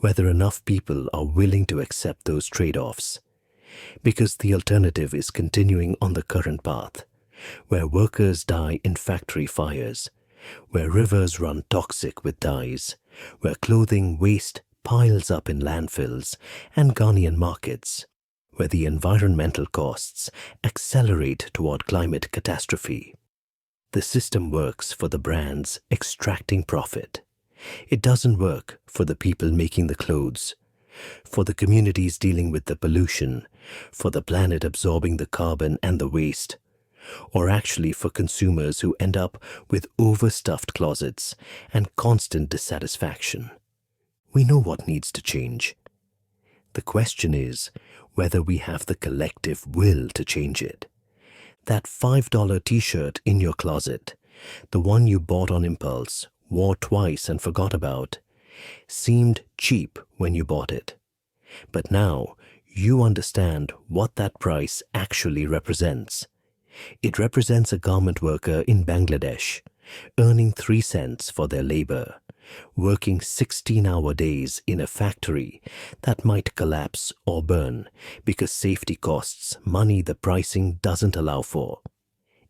whether enough people are willing to accept those trade-offs, because the alternative is continuing on the current path, where workers die in factory fires, where rivers run toxic with dyes, where clothing waste piles up in landfills and Ghanaian markets, where the environmental costs accelerate toward climate catastrophe. The system works for the brands extracting profit. It doesn't work for the people making the clothes, for the communities dealing with the pollution, for the planet absorbing the carbon and the waste, or actually for consumers who end up with overstuffed closets and constant dissatisfaction. We know what needs to change. The question is whether we have the collective will to change it. That $5 t-shirt in your closet, the one you bought on impulse, wore twice and forgot about, seemed cheap when you bought it. But now you understand what that price actually represents. It represents a garment worker in Bangladesh earning 3 cents for their labor, working 16-hour days in a factory that might collapse or burn because safety costs money the pricing doesn't allow for.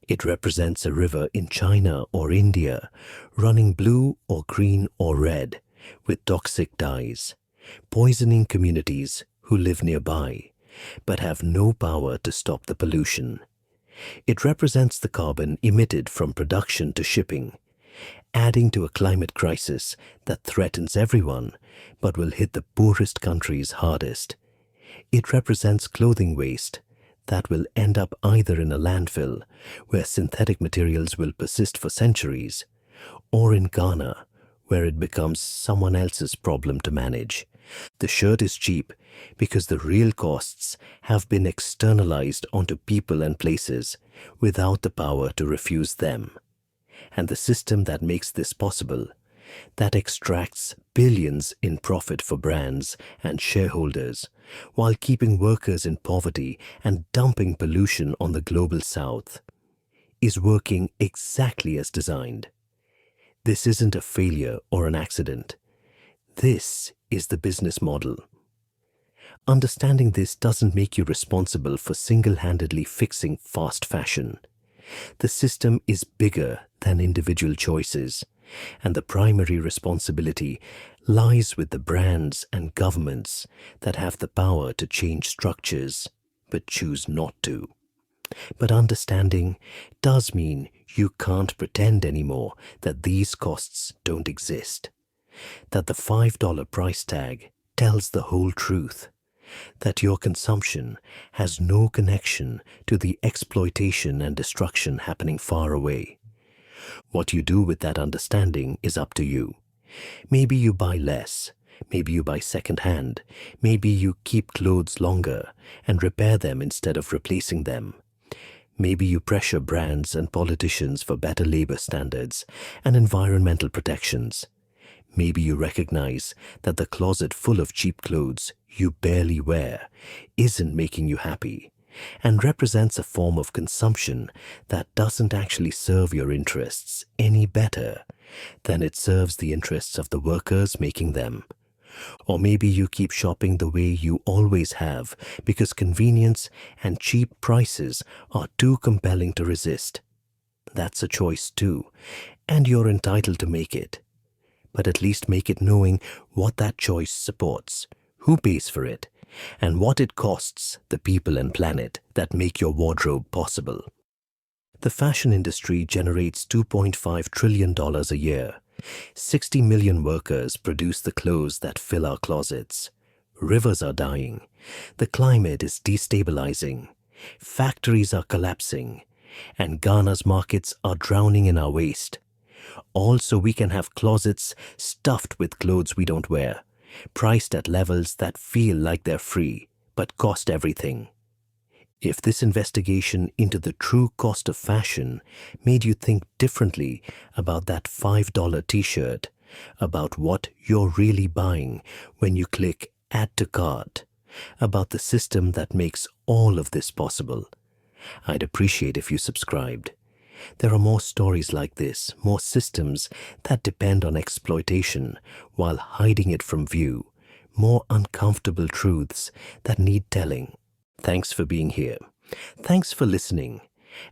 It represents a river in China or India running blue or green or red with toxic dyes, poisoning communities who live nearby but have no power to stop the pollution. It represents the carbon emitted from production to shipping, adding to a climate crisis that threatens everyone but will hit the poorest countries hardest. It represents clothing waste that will end up either in a landfill where synthetic materials will persist for centuries, or in Ghana where it becomes someone else's problem to manage. The shirt is cheap because the real costs have been externalized onto people and places without the power to refuse them. And the system that makes this possible, that extracts billions in profit for brands and shareholders while keeping workers in poverty and dumping pollution on the global south, is working exactly as designed. This isn't a failure or an accident. This is the business model. Understanding this doesn't make you responsible for single-handedly fixing fast fashion. The system is bigger than individual choices, and the primary responsibility lies with the brands and governments that have the power to change structures but choose not to. But understanding does mean you can't pretend anymore that these costs don't exist, that the $5 price tag tells the whole truth, that your consumption has no connection to the exploitation and destruction happening far away. What you do with that understanding is up to you. Maybe you buy less, maybe you buy second-hand, maybe you keep clothes longer and repair them instead of replacing them. Maybe you pressure brands and politicians for better labor standards and environmental protections. Maybe you recognize that the closet full of cheap clothes you barely wear isn't making you happy and represents a form of consumption that doesn't actually serve your interests any better than it serves the interests of the workers making them. Or maybe you keep shopping the way you always have because convenience and cheap prices are too compelling to resist. That's a choice too, and you're entitled to make it. But at least make it knowing what that choice supports, who pays for it, and what it costs the people and planet that make your wardrobe possible. The fashion industry generates $2.5 trillion a year. 60 million workers produce the clothes that fill our closets. Rivers are dying. The climate is destabilizing. Factories are collapsing. And Ghana's markets are drowning in our waste. All so we can have closets stuffed with clothes we don't wear, priced at levels that feel like they're free, but cost everything. If this investigation into the true cost of fashion made you think differently about that $5 t-shirt, about what you're really buying when you click Add to Cart, about the system that makes all of this possible, I'd appreciate if you subscribed. There are more stories like this, more systems that depend on exploitation while hiding it from view, more uncomfortable truths that need telling. Thanks for being here. Thanks for listening.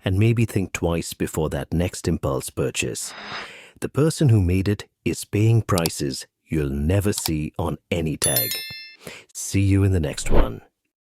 And maybe think twice before that next impulse purchase. The person who made it is paying prices you'll never see on any tag. See you in the next one.